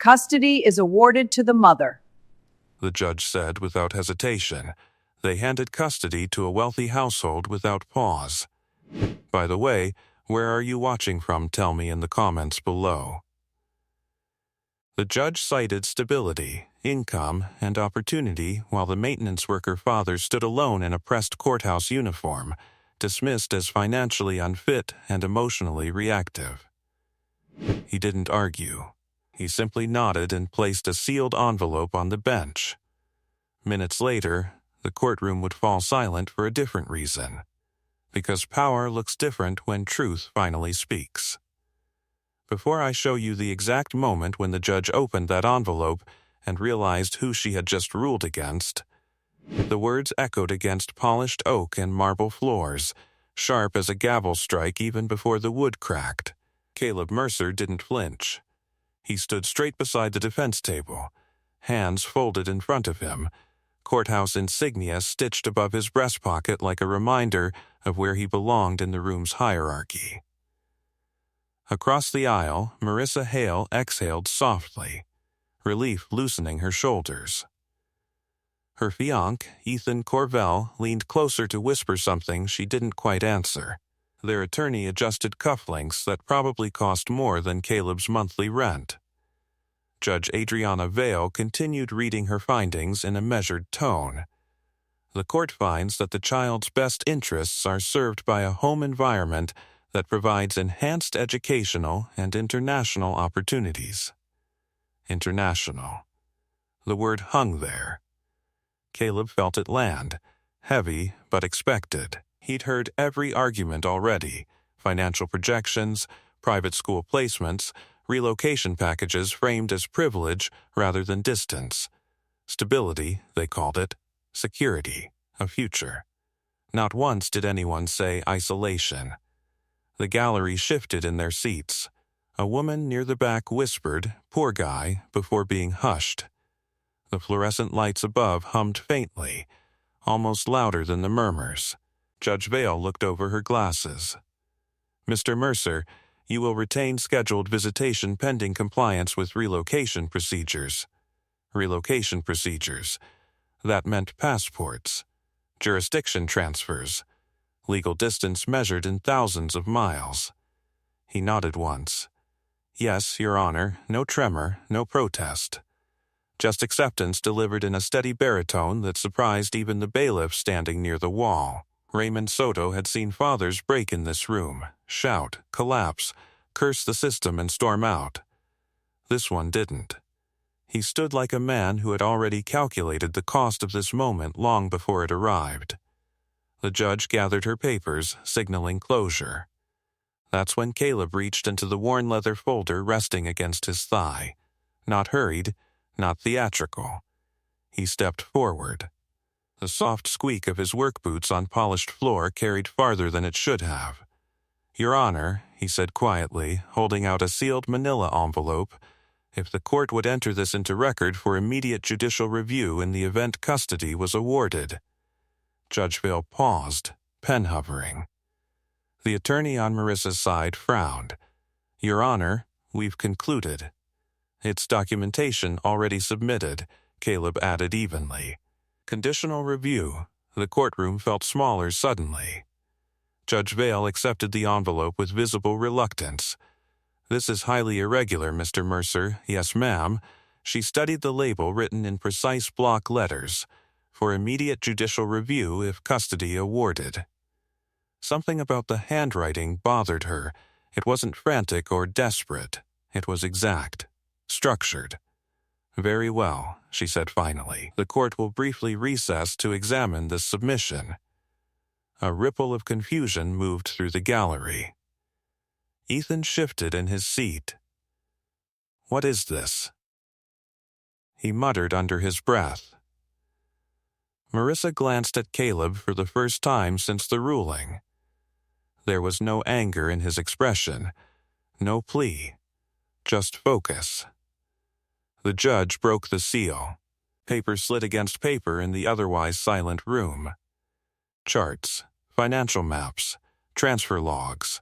Custody is awarded to the mother, the judge said without hesitation. They handed custody to a wealthy household without pause. By the way, where are you watching from? Tell me in the comments below. The judge cited stability, income, and opportunity while the maintenance worker father stood alone in a pressed courthouse uniform, dismissed as financially unfit and emotionally reactive. He didn't argue. He simply nodded and placed a sealed envelope on the bench. Minutes later, the courtroom would fall silent for a different reason. Because power looks different when truth finally speaks. Before I show you the exact moment when the judge opened that envelope and realized who she had just ruled against, the words echoed against polished oak and marble floors, sharp as a gavel strike even before the wood cracked. Caleb Mercer didn't flinch. He stood straight beside the defense table, hands folded in front of him, courthouse insignia stitched above his breast pocket like a reminder of where he belonged in the room's hierarchy. Across the aisle, Marissa Hale exhaled softly, relief loosening her shoulders. Her fiancé, Ethan Corvell, leaned closer to whisper something she didn't quite answer. Their attorney adjusted cufflinks that probably cost more than Caleb's monthly rent. Judge Adriana Vale continued reading her findings in a measured tone. The court finds that the child's best interests are served by a home environment that provides enhanced educational and international opportunities. International. The word hung there. Caleb felt it land, heavy but expected. He'd heard every argument already: financial projections, private school placements, relocation packages framed as privilege rather than distance. Stability, they called it. Security. A future. Not once did anyone say isolation. The gallery shifted in their seats. A woman near the back whispered, "Poor guy," before being hushed. The fluorescent lights above hummed faintly, almost louder than the murmurs. Judge Vale looked over her glasses. "Mr. Mercer, you will retain scheduled visitation pending compliance with relocation procedures." Relocation procedures. That meant passports, jurisdiction transfers, legal distance measured in thousands of miles. He nodded once. "Yes, Your Honor, no tremor, no protest. Just acceptance delivered in a steady baritone that surprised even the bailiff standing near the wall. Raymond Soto had seen fathers break in this room, shout, collapse, curse the system and storm out. This one didn't. He stood like a man who had already calculated the cost of this moment long before it arrived. The judge gathered her papers, signaling closure. That's when Caleb reached into the worn leather folder resting against his thigh. Not hurried, not theatrical. He stepped forward. The soft squeak of his work boots on polished floor carried farther than it should have. "Your Honor," he said quietly, holding out a sealed manila envelope, "if the court would enter this into record for immediate judicial review in the event custody was awarded." Judge Vale paused, pen hovering. The attorney on Marissa's side frowned. "Your Honor, we've concluded." "It's documentation already submitted," Caleb added evenly. Conditional review. The courtroom felt smaller suddenly. Judge Vale accepted the envelope with visible reluctance. "This is highly irregular, Mr. Mercer." "Yes, ma'am." She studied the label written in precise block letters. "For immediate judicial review if custody awarded." Something about the handwriting bothered her. It wasn't frantic or desperate. It was exact. Structured. "Very well," she said finally. "The court will briefly recess to examine this submission." A ripple of confusion moved through the gallery. Ethan shifted in his seat. "What is this?" he muttered under his breath. Marissa glanced at Caleb for the first time since the ruling. There was no anger in his expression, no plea, just focus. The judge broke the seal. Paper slid against paper in the otherwise silent room. Charts, financial maps, transfer logs.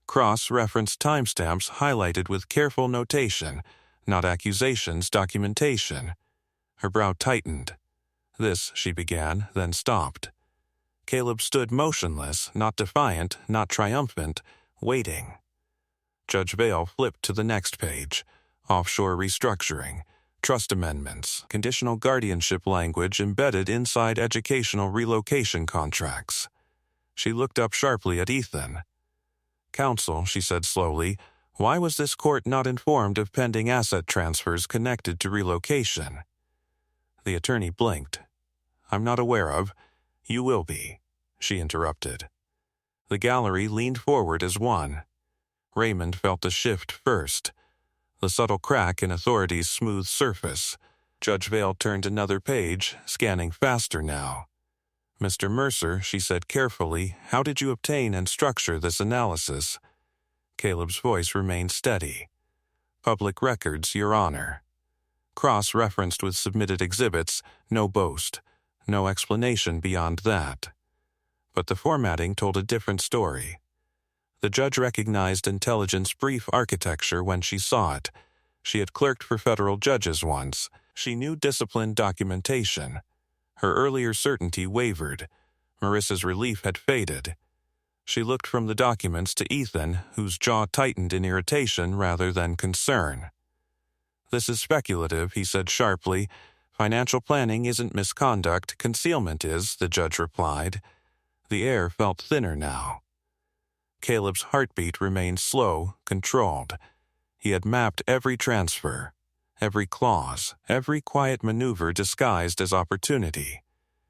Cross-referenced timestamps highlighted with careful notation, Not accusations, documentation. Her brow tightened. This, she began, then stopped. Caleb stood motionless, not defiant, not triumphant, waiting. Judge Vale flipped to the next page. Offshore restructuring, trust amendments, conditional guardianship language embedded inside educational relocation contracts. She looked up sharply at Ethan. "Counsel," she said slowly, "why was this court not informed of pending asset transfers connected to relocation?" The attorney blinked. "I'm not aware of." "You will be," she interrupted. The gallery leaned forward as one. Raymond felt the shift first, the subtle crack in authority's smooth surface. Judge Vale turned another page, scanning faster now. "Mr. Mercer," she said carefully, "how did you obtain and structure this analysis?" Caleb's voice remained steady. "Public records, Your Honor." Cross-referenced with submitted exhibits, no boast, no explanation beyond that. But the formatting told a different story. The judge recognized intelligence brief architecture when she saw it. She had clerked for federal judges once. She knew disciplined documentation. Her earlier certainty wavered. Marissa's relief had faded. She looked from the documents to Ethan, whose jaw tightened in irritation rather than concern. "This is speculative," he said sharply. "Financial planning isn't misconduct, concealment is," the judge replied. The air felt thinner now. Caleb's heartbeat remained slow, controlled. He had mapped every transfer, every clause, every quiet maneuver disguised as opportunity.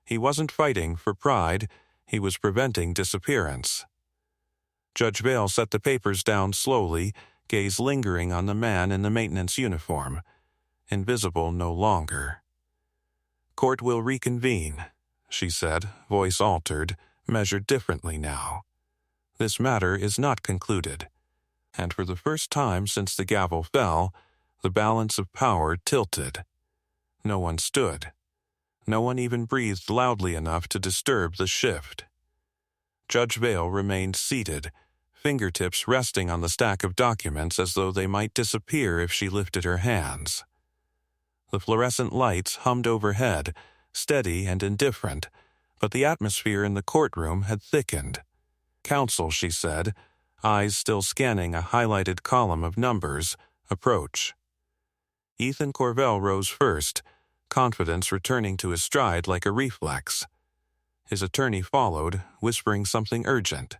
He wasn't fighting for pride, he was preventing disappearance. Judge Vale set the papers down slowly, gaze lingering on the man in the maintenance uniform, invisible no longer. "Court will reconvene," she said, voice altered, measured differently now. "This matter is not concluded." And for the first time since the gavel fell, the balance of power tilted. No one stood. No one even breathed loudly enough to disturb the shift. Judge Vale remained seated, fingertips resting on the stack of documents as though they might disappear if she lifted her hands. The fluorescent lights hummed overhead, steady and indifferent, but the atmosphere in the courtroom had thickened. "Counsel," she said, eyes still scanning a highlighted column of numbers, "approach." Ethan Corvell rose first, confidence returning to his stride like a reflex. His attorney followed, whispering something urgent.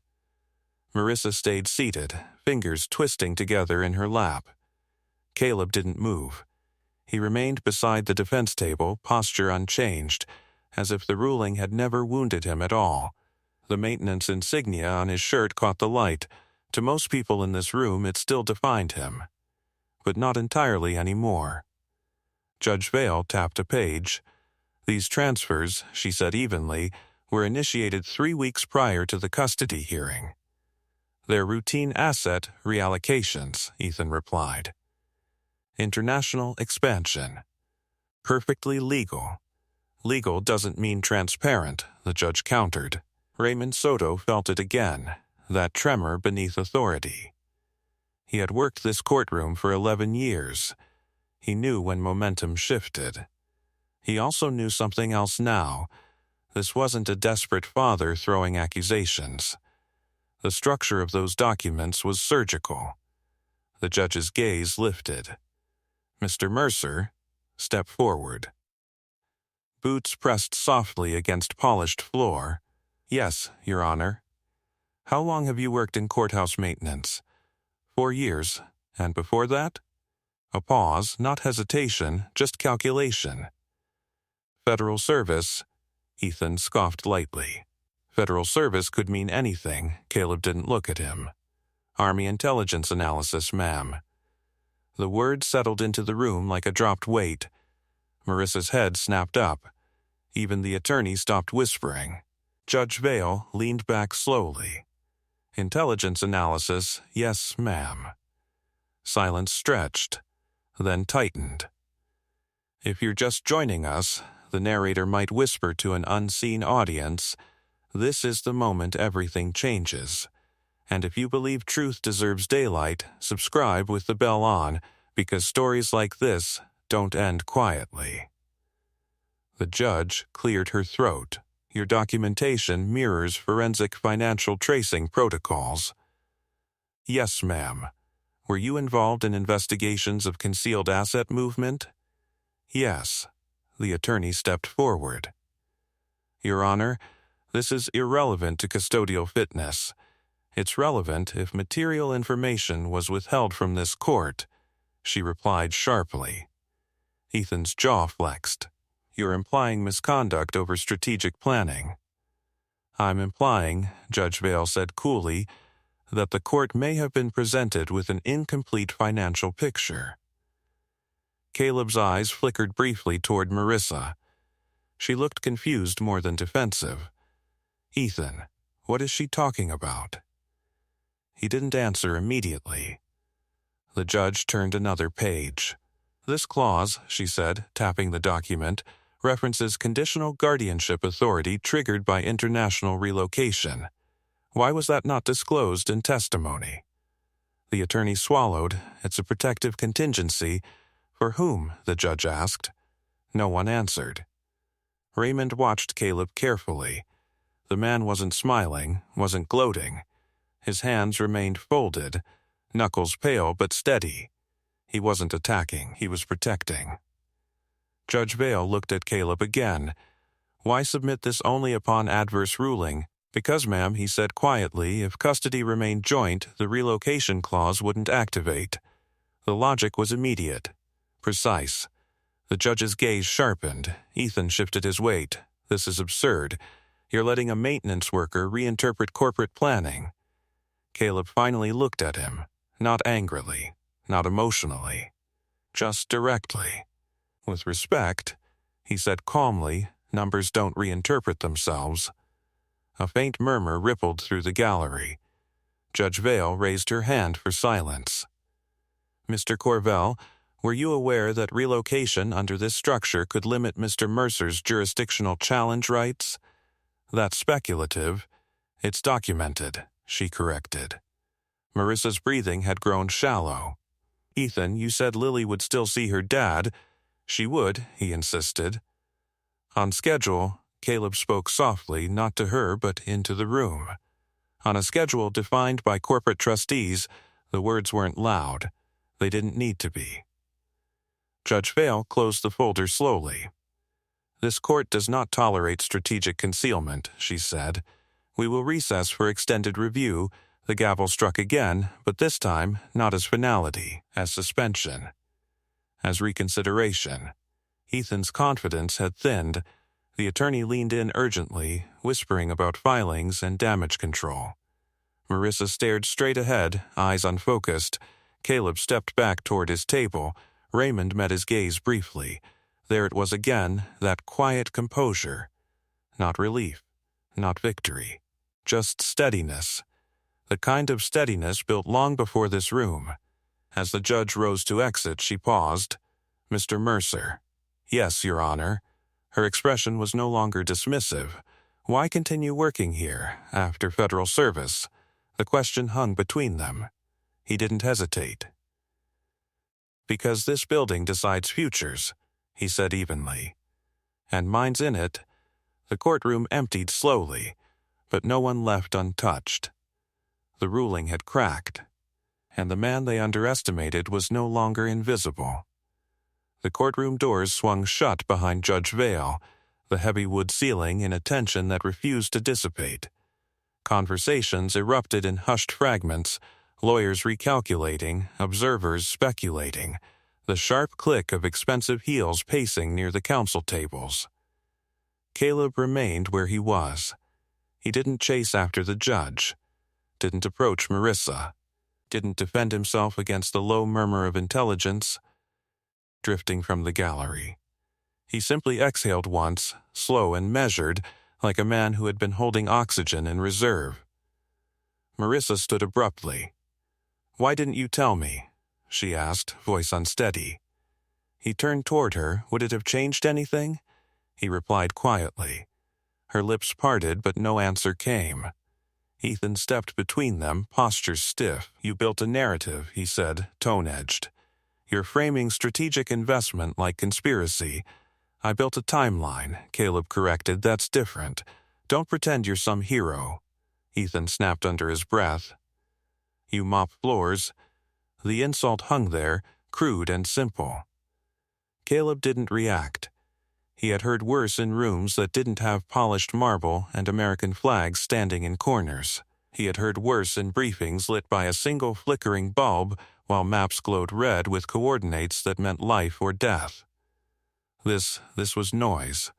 Marissa stayed seated, fingers twisting together in her lap. Caleb didn't move. He remained beside the defense table, posture unchanged, as if the ruling had never wounded him at all. The maintenance insignia on his shirt caught the light. To most people in this room, it still defined him. But not entirely anymore. Judge Vale tapped a page. "These transfers," she said evenly, "were initiated 3 weeks prior to the custody hearing." "They're routine asset reallocations," Ethan replied. "International expansion. Perfectly legal." "Legal doesn't mean transparent," the judge countered. Raymond Soto felt it again, that tremor beneath authority. He had worked this courtroom for 11 years. He knew when momentum shifted. He also knew something else now. This wasn't a desperate father throwing accusations. The structure of those documents was surgical. The judge's gaze lifted. "Mr. Mercer, step forward." Boots pressed softly against polished floor. "Yes, Your Honor." "How long have you worked in courthouse maintenance?" 4 years. "And before that?" A pause, not hesitation, just calculation. "Federal service," Ethan scoffed lightly. Federal service could mean anything. Caleb didn't look at him. "Army intelligence analysis, ma'am." The word settled into the room like a dropped weight. Marissa's head snapped up. Even the attorney stopped whispering. Judge Vale leaned back slowly. "Intelligence analysis, yes, ma'am." Silence stretched, then tightened. If you're just joining us, the narrator might whisper to an unseen audience, "This is the moment everything changes." And if you believe truth deserves daylight, subscribe with the bell on, because stories like this don't end quietly. The judge cleared her throat. Your documentation mirrors forensic financial tracing protocols. Yes, ma'am. Were you involved in investigations of concealed asset movement? Yes. The attorney stepped forward. Your Honor, this is irrelevant to custodial fitness. It's relevant if material information was withheld from this court, she replied sharply. Ethan's jaw flexed. You're implying misconduct over strategic planning. I'm implying, Judge Vale said coolly, that the court may have been presented with an incomplete financial picture. Caleb's eyes flickered briefly toward Marissa. She looked confused more than defensive. Ethan, what is she talking about? He didn't answer immediately. The judge turned another page. This clause, she said, tapping the document, references conditional guardianship authority triggered by international relocation. Why was that not disclosed in testimony? The attorney swallowed. It's a protective contingency. For whom? The judge asked. No one answered. Raymond watched Caleb carefully. The man wasn't smiling, wasn't gloating. His hands remained folded, knuckles pale but steady. He wasn't attacking, he was protecting. Judge Vale looked at Caleb again. Why submit this only upon adverse ruling? Because, ma'am, he said quietly, if custody remained joint, the relocation clause wouldn't activate. The logic was immediate, precise. The judge's gaze sharpened. Ethan shifted his weight. This is absurd. You're letting a maintenance worker reinterpret corporate planning. Caleb finally looked at him, not angrily, not emotionally, just directly. With respect, he said calmly, numbers don't reinterpret themselves. A faint murmur rippled through the gallery. Judge Vale raised her hand for silence. Mr. Corvell, were you aware that relocation under this structure could limit Mr. Mercer's jurisdictional challenge rights? That's speculative. It's documented, she corrected. Marissa's breathing had grown shallow. Ethan, you said Lily would still see her dad. She would, he insisted. On schedule, Caleb spoke softly, not to her but into the room. On a schedule defined by corporate trustees, the words weren't loud. They didn't need to be. Judge Vale closed the folder slowly. This court does not tolerate strategic concealment, she said. We will recess for extended review. The gavel struck again, but this time not as finality, as suspension, as reconsideration. Ethan's confidence had thinned. The attorney leaned in urgently, whispering about filings and damage control. Marissa stared straight ahead, eyes unfocused. Caleb stepped back toward his table. Raymond met his gaze briefly. There it was again, that quiet composure. Not relief, not victory, just steadiness. The kind of steadiness built long before this room. As the judge rose to exit, she paused. Mr. Mercer. Yes, Your Honor. Her expression was no longer dismissive. Why continue working here, after federal service? The question hung between them. He didn't hesitate. Because this building decides futures, he said evenly. And mine's in it. The courtroom emptied slowly, but no one left untouched. The ruling had cracked, and the man they underestimated was no longer invisible. The courtroom doors swung shut behind Judge Vale, the heavy wood ceiling in a tension that refused to dissipate. Conversations erupted in hushed fragments, lawyers recalculating, observers speculating, the sharp click of expensive heels pacing near the counsel tables. Caleb remained where he was. He didn't chase after the judge, didn't approach Marissa, didn't defend himself against the low murmur of intelligence drifting from the gallery. He simply exhaled once, slow and measured, like a man who had been holding oxygen in reserve. Marissa stood abruptly. Why didn't you tell me? She asked, voice unsteady. He turned toward her. Would it have changed anything? He replied quietly. Her lips parted, but no answer came. Ethan stepped between them, posture stiff. You built a narrative, he said, tone-edged. You're framing strategic investment like conspiracy. I built a timeline, Caleb corrected. That's different. Don't pretend you're some hero. Ethan snapped under his breath. You mop floors. The insult hung there, crude and simple. Caleb didn't react. He had heard worse in rooms that didn't have polished marble and American flags standing in corners. He had heard worse in briefings lit by a single flickering bulb while maps glowed red with coordinates that meant life or death. This was noise.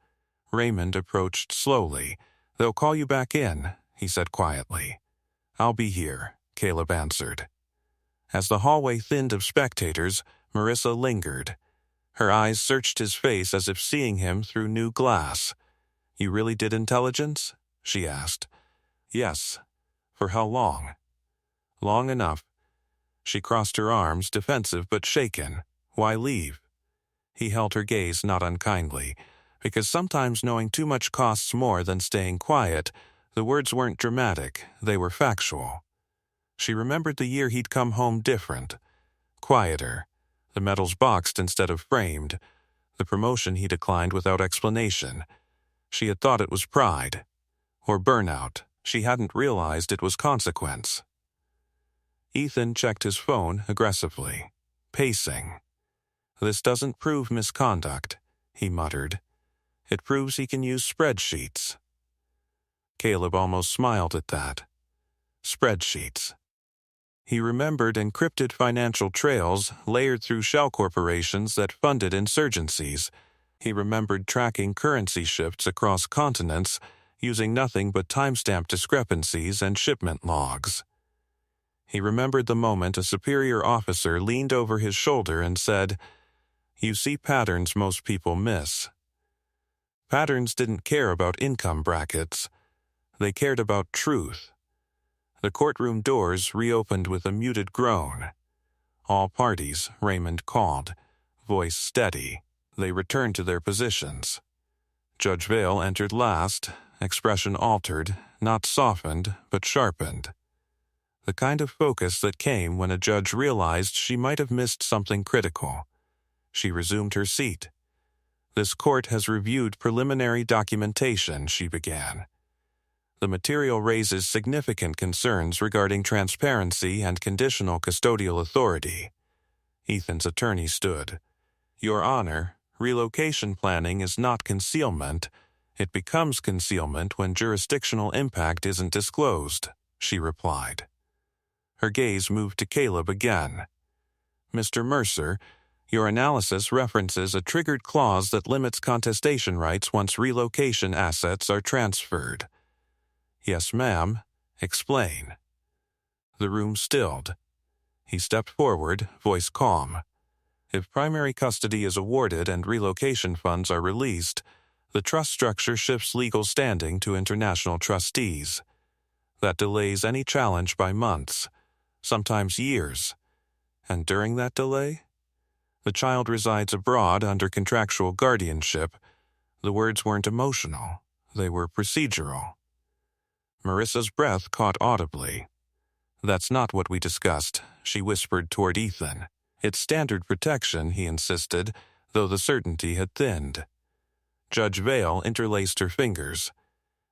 Raymond approached slowly. They'll call you back in, he said quietly. I'll be here, Caleb answered. As the hallway thinned of spectators, Marissa lingered. Her eyes searched his face as if seeing him through new glass. You really did intelligence? She asked. Yes. For how long? Long enough. She crossed her arms, defensive but shaken. Why leave? He held her gaze not unkindly, because sometimes knowing too much costs more than staying quiet. The words weren't dramatic, they were factual. She remembered the year he'd come home different. Quieter. The medals boxed instead of framed. The promotion he declined without explanation. She had thought it was pride. Or burnout. She hadn't realized it was consequence. Ethan checked his phone aggressively, pacing. This doesn't prove misconduct, he muttered. It proves he can use spreadsheets. Caleb almost smiled at that. Spreadsheets. He remembered encrypted financial trails layered through shell corporations that funded insurgencies. He remembered tracking currency shifts across continents using nothing but timestamp discrepancies and shipment logs. He remembered the moment a superior officer leaned over his shoulder and said, "You see patterns most people miss." Patterns didn't care about income brackets. They cared about truth. The courtroom doors reopened with a muted groan. All parties, Raymond called, voice steady. They returned to their positions. Judge Vale entered last, expression altered, not softened, but sharpened. The kind of focus that came when a judge realized she might have missed something critical. She resumed her seat. This court has reviewed preliminary documentation, she began. The material raises significant concerns regarding transparency and conditional custodial authority. Ethan's attorney stood. Your Honor, relocation planning is not concealment. It becomes concealment when jurisdictional impact isn't disclosed, she replied. Her gaze moved to Caleb again. Mr. Mercer, your analysis references a triggered clause that limits contestation rights once relocation assets are transferred. Yes, ma'am. Explain. The room stilled. He stepped forward, voice calm. If primary custody is awarded and relocation funds are released, the trust structure shifts legal standing to international trustees. That delays any challenge by months, sometimes years. And during that delay, the child resides abroad under contractual guardianship. The words weren't emotional, they were procedural. Marissa's breath caught audibly. That's not what we discussed, she whispered toward Ethan. It's standard protection, he insisted, though the certainty had thinned. Judge Vale interlaced her fingers.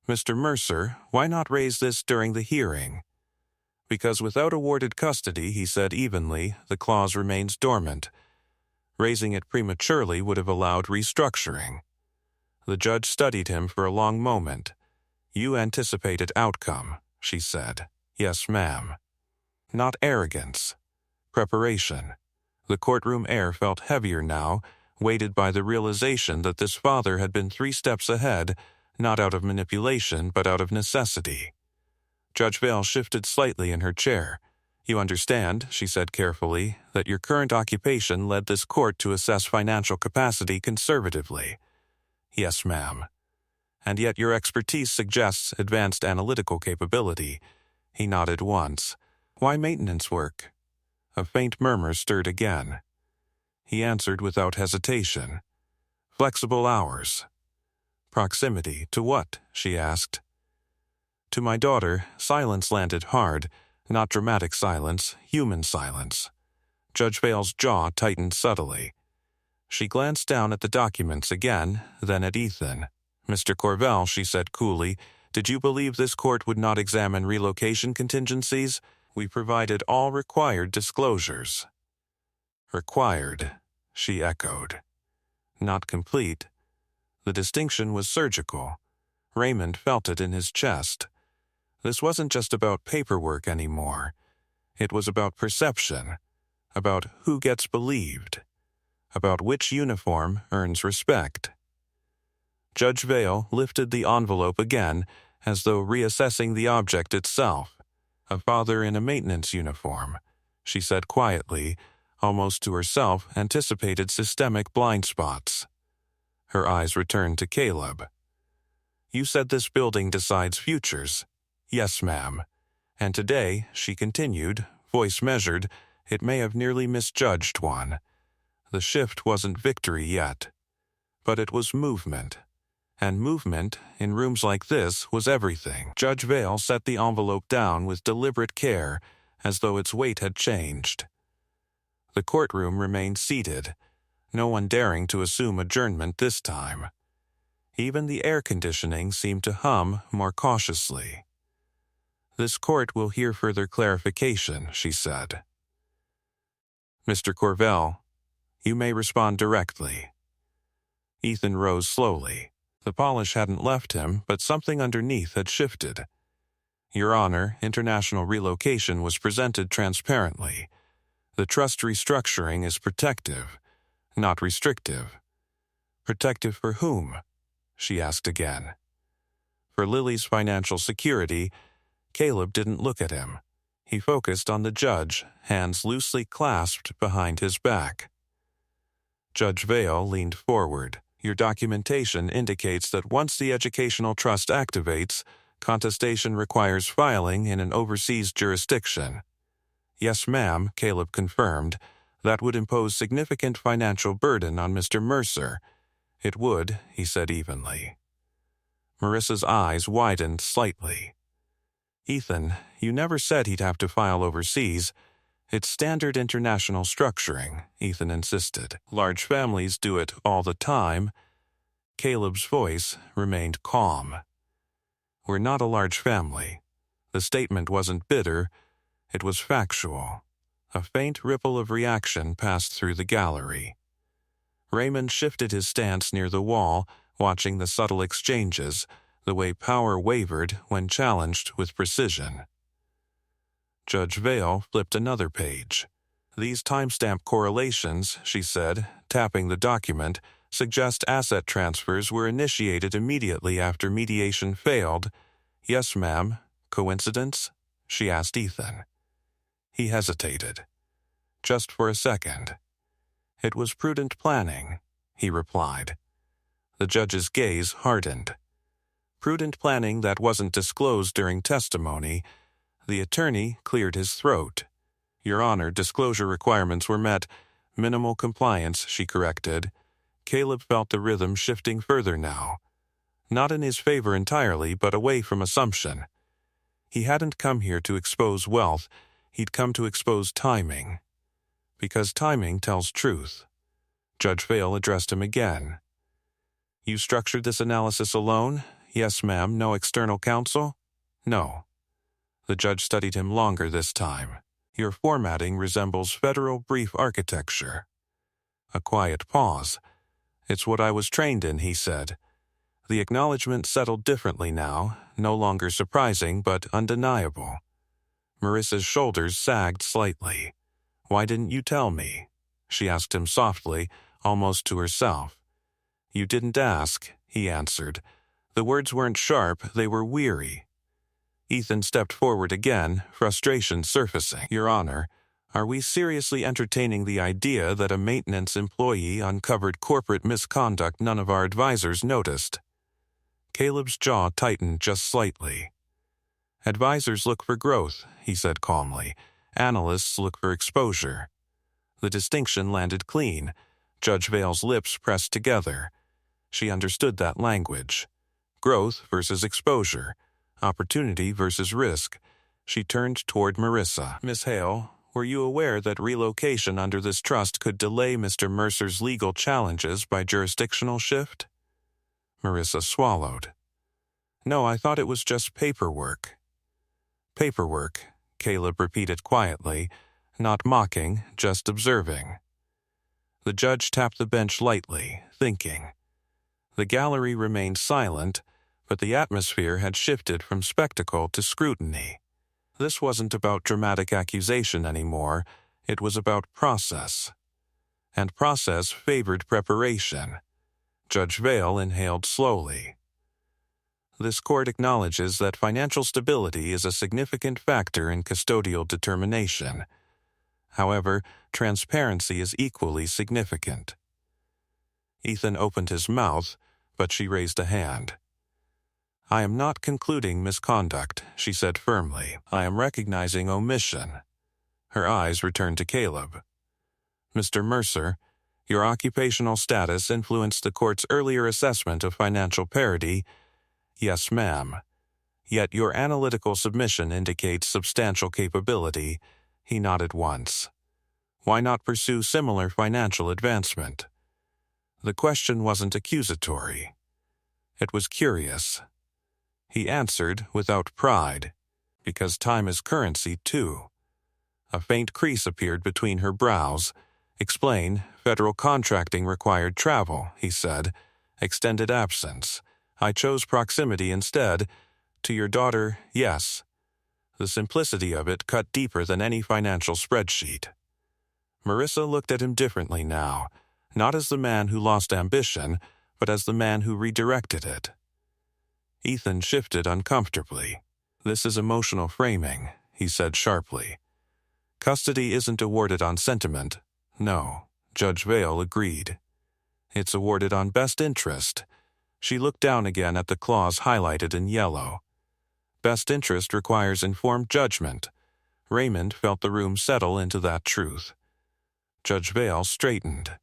Mr. Mercer, why not raise this during the hearing? Because without awarded custody, he said evenly, the clause remains dormant. Raising it prematurely would have allowed restructuring. The judge studied him for a long moment. You anticipated outcome, she said. Yes, ma'am. Not arrogance. Preparation. The courtroom air felt heavier now, weighted by the realization that this father had been 3 steps ahead, not out of manipulation but out of necessity. Judge Vale shifted slightly in her chair. You understand, she said carefully, that your current occupation led this court to assess financial capacity conservatively. Yes, ma'am. And yet your expertise suggests advanced analytical capability. He nodded once. Why maintenance work? A faint murmur stirred again. He answered without hesitation. Flexible hours. Proximity to what? She asked. To my daughter, silence landed hard, not dramatic silence, human silence. Judge Vale's jaw tightened subtly. She glanced down at the documents again, then at Ethan. "Mr. Corvell," she said coolly, "did you believe this court would not examine relocation contingencies? We provided all required disclosures." "Required," she echoed. "Not complete." The distinction was surgical. Raymond felt it in his chest. This wasn't just about paperwork anymore. It was about perception, about who gets believed, about which uniform earns respect. Judge Vale lifted the envelope again, as though reassessing the object itself. "A father in a maintenance uniform," she said quietly, almost to herself, anticipated systemic blind spots. Her eyes returned to Caleb. "You said this building decides futures." "Yes, ma'am. And today," she continued, voice measured, "it may have nearly misjudged one. The shift wasn't victory yet. But it was movement. And movement, in rooms like this, was everything." Judge Vale set the envelope down with deliberate care, as though its weight had changed. The courtroom remained seated, no one daring to assume adjournment this time. Even the air conditioning seemed to hum more cautiously. "This court will hear further clarification," she said. "Mr. Corvell, you may respond directly." Ethan rose slowly. The polish hadn't left him, but something underneath had shifted. "Your Honor, international relocation was presented transparently. The trust restructuring is protective, not restrictive." "Protective for whom?" she asked again. "For Lily's financial security." Caleb didn't look at him. He focused on the judge, hands loosely clasped behind his back. Judge Vale leaned forward. "Your documentation indicates that once the educational trust activates, contestation requires filing in an overseas jurisdiction." "Yes, ma'am," Caleb confirmed. "That would impose significant financial burden on Mr. Mercer." "It would," he said evenly. Marissa's eyes widened slightly. "Ethan, you never said he'd have to file overseas." "It's standard international structuring," Ethan insisted. "Large families do it all the time." Caleb's voice remained calm. "We're not a large family." The statement wasn't bitter, it was factual. A faint ripple of reaction passed through the gallery. Raymond shifted his stance near the wall, watching the subtle exchanges, the way power wavered when challenged with precision. Judge Vale flipped another page. "These timestamp correlations," she said, tapping the document, "suggest asset transfers were initiated immediately after mediation failed." "Yes, ma'am. Coincidence?" she asked Ethan. He hesitated. "Just for a second." "It was prudent planning," he replied. The judge's gaze hardened. "Prudent planning that wasn't disclosed during testimony." The attorney cleared his throat. "Your Honor, disclosure requirements were met." "Minimal compliance," she corrected. Caleb felt the rhythm shifting further now. Not in his favor entirely, but away from assumption. He hadn't come here to expose wealth, he'd come to expose timing. Because timing tells truth. Judge Vale addressed him again. "You structured this analysis alone?" "Yes, ma'am. No external counsel?" "No." The judge studied him longer this time. "Your formatting resembles federal brief architecture." A quiet pause. "It's what I was trained in," he said. The acknowledgement settled differently now, no longer surprising but undeniable. Marissa's shoulders sagged slightly. "Why didn't you tell me?" she asked him softly, almost to herself. "You didn't ask," he answered. The words weren't sharp, they were weary. Ethan stepped forward again, frustration surfacing. "Your Honor, are we seriously entertaining the idea that a maintenance employee uncovered corporate misconduct none of our advisors noticed?" Caleb's jaw tightened just slightly. "Advisors look for growth," he said calmly. "Analysts look for exposure." The distinction landed clean. Judge Vale's lips pressed together. She understood that language. Growth versus exposure. Opportunity versus risk. She turned toward Marissa. "Miss Hale, were you aware that relocation under this trust could delay Mr. Mercer's legal challenges by jurisdictional shift? Marissa swallowed. No, I thought it was just paperwork. Paperwork, Caleb repeated quietly, not mocking, just observing. The judge tapped the bench lightly, thinking. The gallery remained silent, but the atmosphere had shifted from spectacle to scrutiny. This wasn't about dramatic accusation anymore, it was about process. And process favored preparation. Judge Vale inhaled slowly. This court acknowledges that financial stability is a significant factor in custodial determination. However, transparency is equally significant. Ethan opened his mouth, but she raised a hand. I am not concluding misconduct, she said firmly. I am recognizing omission. Her eyes returned to Caleb. Mr. Mercer, your occupational status influenced the court's earlier assessment of financial parity. Yes, ma'am. Yet your analytical submission indicates substantial capability. He nodded once. Why not pursue similar financial advancement? The question wasn't accusatory. It was curious. He answered without pride, because time is currency too. A faint crease appeared between her brows. Explain, federal contracting required travel, he said. Extended absence. I chose proximity instead. To your daughter, yes. The simplicity of it cut deeper than any financial spreadsheet. Marissa looked at him differently now, not as the man who lost ambition, but as the man who redirected it. Ethan shifted uncomfortably. This is emotional framing, he said sharply. Custody isn't awarded on sentiment. No, Judge Vale agreed. It's awarded on best interest. She looked down again at the clause highlighted in yellow. Best interest requires informed judgment. Raymond felt the room settle into that truth. Judge Vale straightened.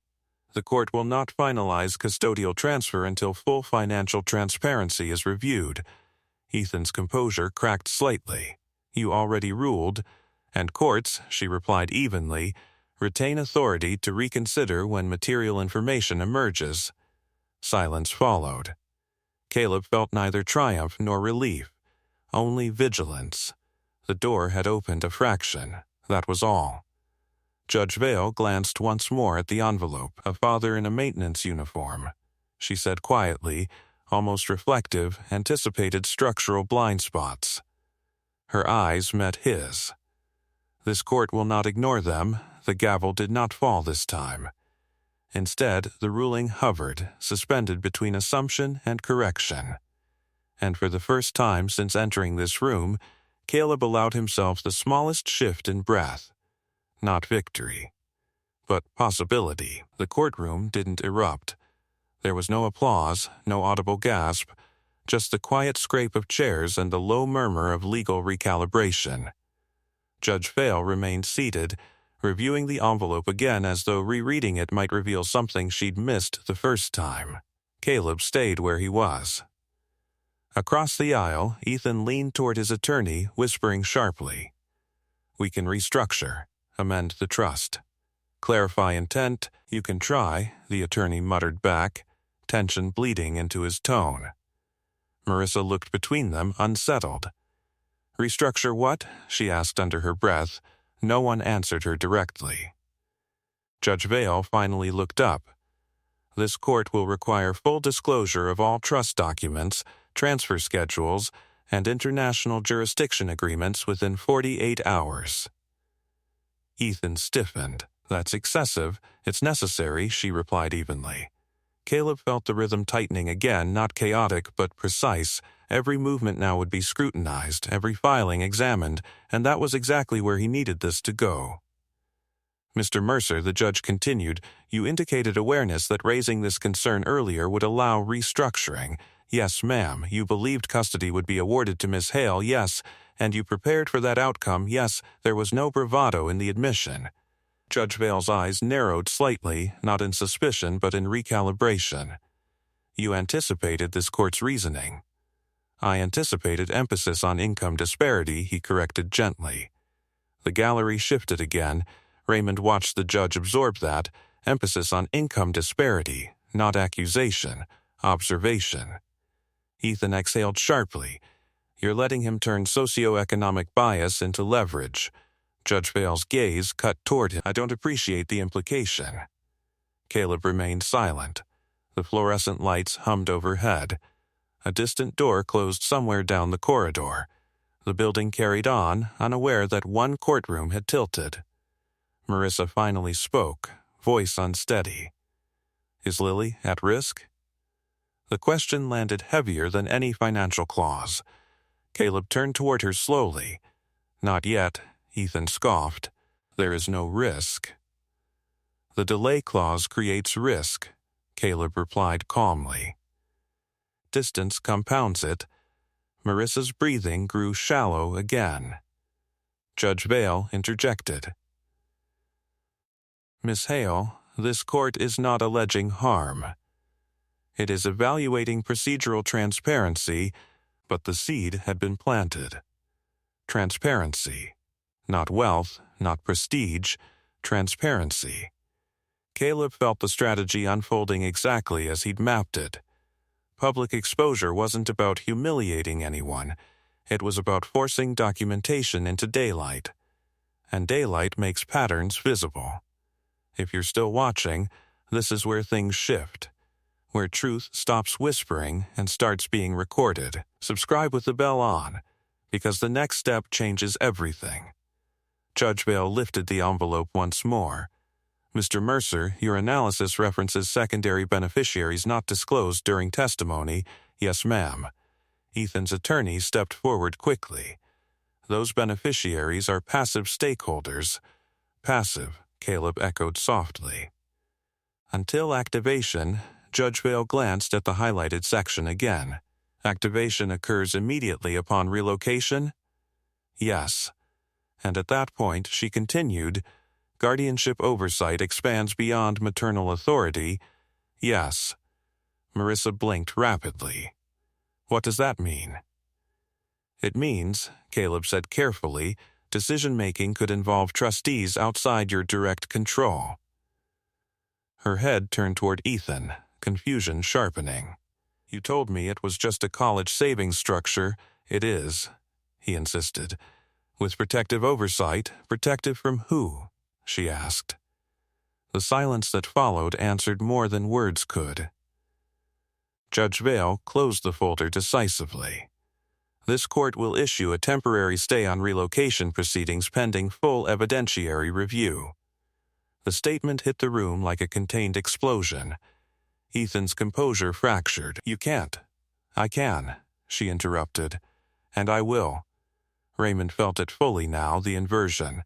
The court will not finalize custodial transfer until full financial transparency is reviewed. Ethan's composure cracked slightly. You already ruled, and courts, she replied evenly, retain authority to reconsider when material information emerges. Silence followed. Caleb felt neither triumph nor relief, only vigilance. The door had opened a fraction, that was all. Judge Vale glanced once more at the envelope, a father in a maintenance uniform. She said quietly, almost reflective, anticipated structural blind spots. Her eyes met his. This court will not ignore them. The gavel did not fall this time. Instead, the ruling hovered, suspended between assumption and correction. And for the first time since entering this room, Caleb allowed himself the smallest shift in breath. Not victory, but possibility. The courtroom didn't erupt. There was no applause, no audible gasp, just the quiet scrape of chairs and the low murmur of legal recalibration. Judge Vale remained seated, reviewing the envelope again as though rereading it might reveal something she'd missed the first time. Caleb stayed where he was. Across the aisle, Ethan leaned toward his attorney, whispering sharply. We can restructure, amend the trust. Clarify intent, you can try, the attorney muttered back, tension bleeding into his tone. Marissa looked between them, unsettled. Restructure what? She asked under her breath. No one answered her directly. Judge Vale finally looked up. This court will require full disclosure of all trust documents, transfer schedules, and international jurisdiction agreements within 48 hours. Ethan stiffened. That's excessive. It's necessary, she replied evenly. Caleb felt the rhythm tightening again, not chaotic but precise. Every movement now would be scrutinized, every filing examined, and that was exactly where he needed this to go. Mr. Mercer, the judge continued, you indicated awareness that raising this concern earlier would allow restructuring. Yes, ma'am, you believed custody would be awarded to Miss Hale, yes, and you prepared for that outcome, yes, there was no bravado in the admission. Judge Vale's eyes narrowed slightly, not in suspicion but in recalibration. You anticipated this court's reasoning. I anticipated emphasis on income disparity, he corrected gently. The gallery shifted again. Raymond watched the judge absorb that, emphasis on income disparity, not accusation, observation. Ethan exhaled sharply. You're letting him turn socioeconomic bias into leverage. Judge Vale's gaze cut toward him. I don't appreciate the implication. Caleb remained silent. The fluorescent lights hummed overhead. A distant door closed somewhere down the corridor. The building carried on, unaware that one courtroom had tilted. Marissa finally spoke, voice unsteady. Is Lily at risk? The question landed heavier than any financial clause. Caleb turned toward her slowly. Not yet, Ethan scoffed. There is no risk. The delay clause creates risk, Caleb replied calmly. Distance compounds it. Marissa's breathing grew shallow again. Judge Vale interjected. Miss Hale, this court is not alleging harm. It is evaluating procedural transparency, but the seed had been planted. Transparency. Not wealth, not prestige, transparency. Caleb felt the strategy unfolding exactly as he'd mapped it. Public exposure wasn't about humiliating anyone. It was about forcing documentation into daylight. And daylight makes patterns visible. If you're still watching, this is where things shift. Where truth stops whispering and starts being recorded. Subscribe with the bell on, because the next step changes everything. Judge Vale lifted the envelope once more. Mr. Mercer, your analysis references secondary beneficiaries not disclosed during testimony. Yes, ma'am. Ethan's attorney stepped forward quickly. Those beneficiaries are passive stakeholders. Passive, Caleb echoed softly. Until activation, Judge Vale glanced at the highlighted section again. Activation occurs immediately upon relocation? Yes. And at that point, she continued, guardianship oversight expands beyond maternal authority? Yes. Marissa blinked rapidly. What does that mean? It means, Caleb said carefully, decision-making could involve trustees outside your direct control. Her head turned toward Ethan, confusion sharpening. You told me it was just a college savings structure. It is, he insisted. With protective oversight, protective from who? She asked. The silence that followed answered more than words could. Judge Vale closed the folder decisively. This court will issue a temporary stay on relocation proceedings pending full evidentiary review. The statement hit the room like a contained explosion. Ethan's composure fractured. You can't. I can, she interrupted. And I will. Raymond felt it fully now, the inversion.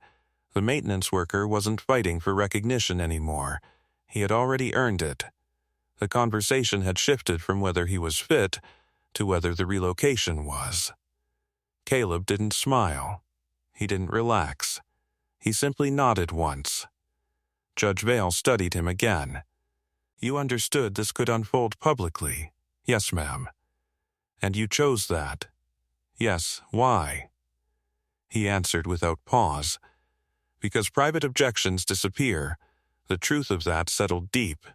The maintenance worker wasn't fighting for recognition anymore. He had already earned it. The conversation had shifted from whether he was fit to whether the relocation was. Caleb didn't smile. He didn't relax. He simply nodded once. Judge Vale studied him again. You understood this could unfold publicly. Yes, ma'am. And you chose that. Yes, why? He answered without pause. Because private objections disappear, the truth of that settled deep.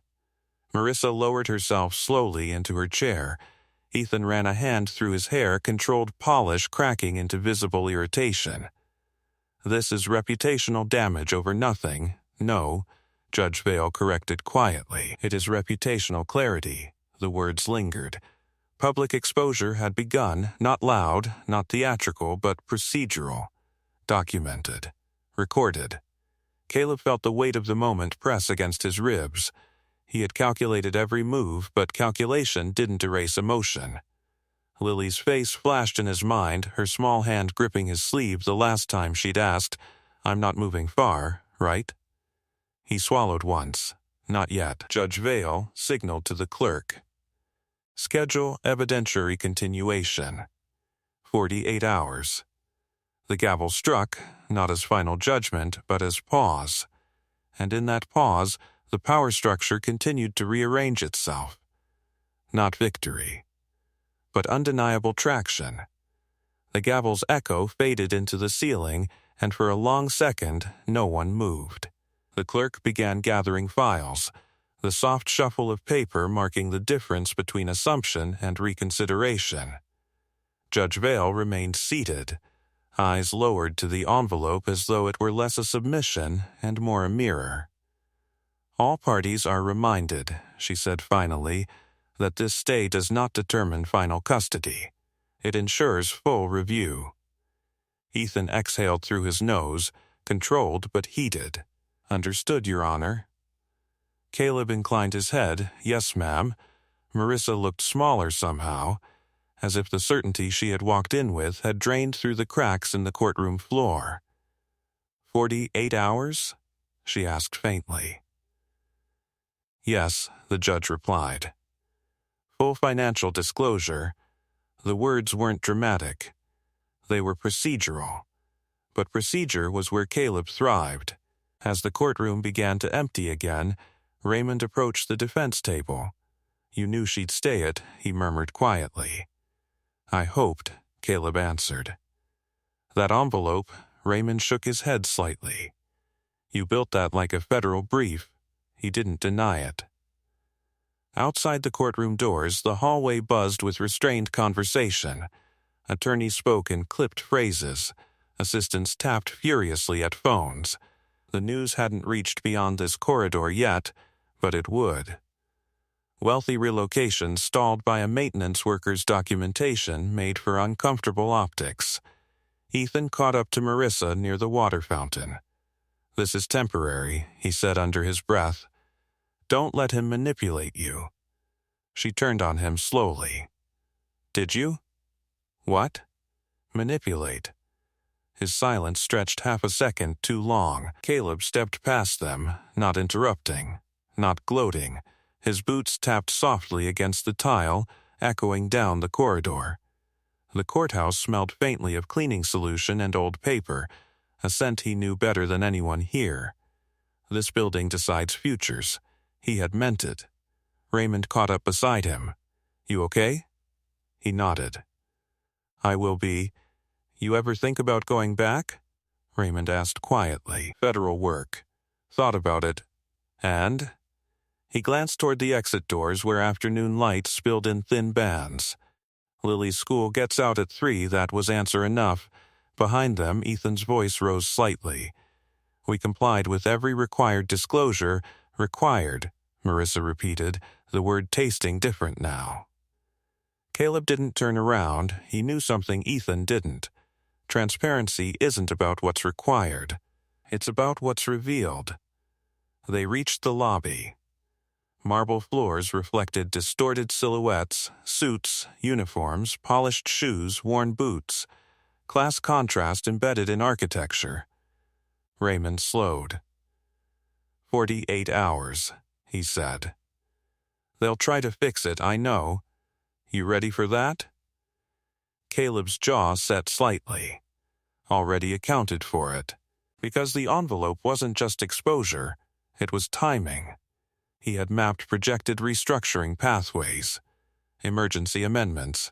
Marissa lowered herself slowly into her chair. Ethan ran a hand through his hair, controlled polish cracking into visible irritation. This is reputational damage over nothing. No, Judge Vale corrected quietly. It is reputational clarity. The words lingered. Public exposure had begun, not loud, not theatrical, but procedural. Documented. Recorded. Caleb felt the weight of the moment press against his ribs. He had calculated every move, but calculation didn't erase emotion. Lily's face flashed in his mind, her small hand gripping his sleeve the last time she'd asked, I'm not moving far, right? He swallowed once. Not yet. Judge Vale signaled to the clerk. Schedule evidentiary continuation. 48 hours. The gavel struck, not as final judgment, but as pause. And in that pause, the power structure continued to rearrange itself. Not victory, but undeniable traction. The gavel's echo faded into the ceiling, and for a long second no one moved. The clerk began gathering files, the soft shuffle of paper marking the difference between assumption and reconsideration. Judge Vale remained seated, eyes lowered to the envelope as though it were less a submission and more a mirror. "All parties are reminded," she said finally, "that this stay does not determine final custody. It ensures full review." Ethan exhaled through his nose, controlled but heated. "Understood, Your Honor." Caleb inclined his head. "Yes, ma'am." Marissa looked smaller somehow, as if the certainty she had walked in with had drained through the cracks in the courtroom floor. 48 hours? She asked faintly. "Yes," the judge replied. Full financial disclosure. The words weren't dramatic. They were procedural. But procedure was where Caleb thrived. As the courtroom began to empty again, Raymond approached the defense table. "You knew she'd stay it," he murmured quietly. "I hoped," Caleb answered. "That envelope," Raymond shook his head slightly. "You built that like a federal brief." He didn't deny it. Outside the courtroom doors, the hallway buzzed with restrained conversation. Attorneys spoke in clipped phrases. Assistants tapped furiously at phones. The news hadn't reached beyond this corridor yet, but it would. Wealthy relocation stalled by a maintenance worker's documentation made for uncomfortable optics. Ethan caught up to Marissa near the water fountain. "This is temporary," he said under his breath. "Don't let him manipulate you." She turned on him slowly. "Did you?" "What?" "Manipulate." His silence stretched half a second too long. Caleb stepped past them, not interrupting, not gloating. His boots tapped softly against the tile, echoing down the corridor. The courthouse smelled faintly of cleaning solution and old paper, a scent he knew better than anyone here. This building decides futures. He had meant it. Raymond caught up beside him. "You okay?" He nodded. "I will be. You ever think about going back?" Raymond asked quietly. "Federal work. Thought about it. And?" He glanced toward the exit doors where afternoon light spilled in thin bands. "Lily's school gets out at 3, that was answer enough." Behind them, Ethan's voice rose slightly. "We complied with every required disclosure." "Required," Marissa repeated, the word tasting different now. Caleb didn't turn around. He knew something Ethan didn't. Transparency isn't about what's required. It's about what's revealed. They reached the lobby. Marble floors reflected distorted silhouettes, suits, uniforms, polished shoes, worn boots. Class contrast embedded in architecture. Raymond slowed. 48 hours, he said. "They'll try to fix it, I know. You ready for that?" Caleb's jaw set slightly. Already accounted for it. Because the envelope wasn't just exposure, it was timing. He had mapped projected restructuring pathways, emergency amendments,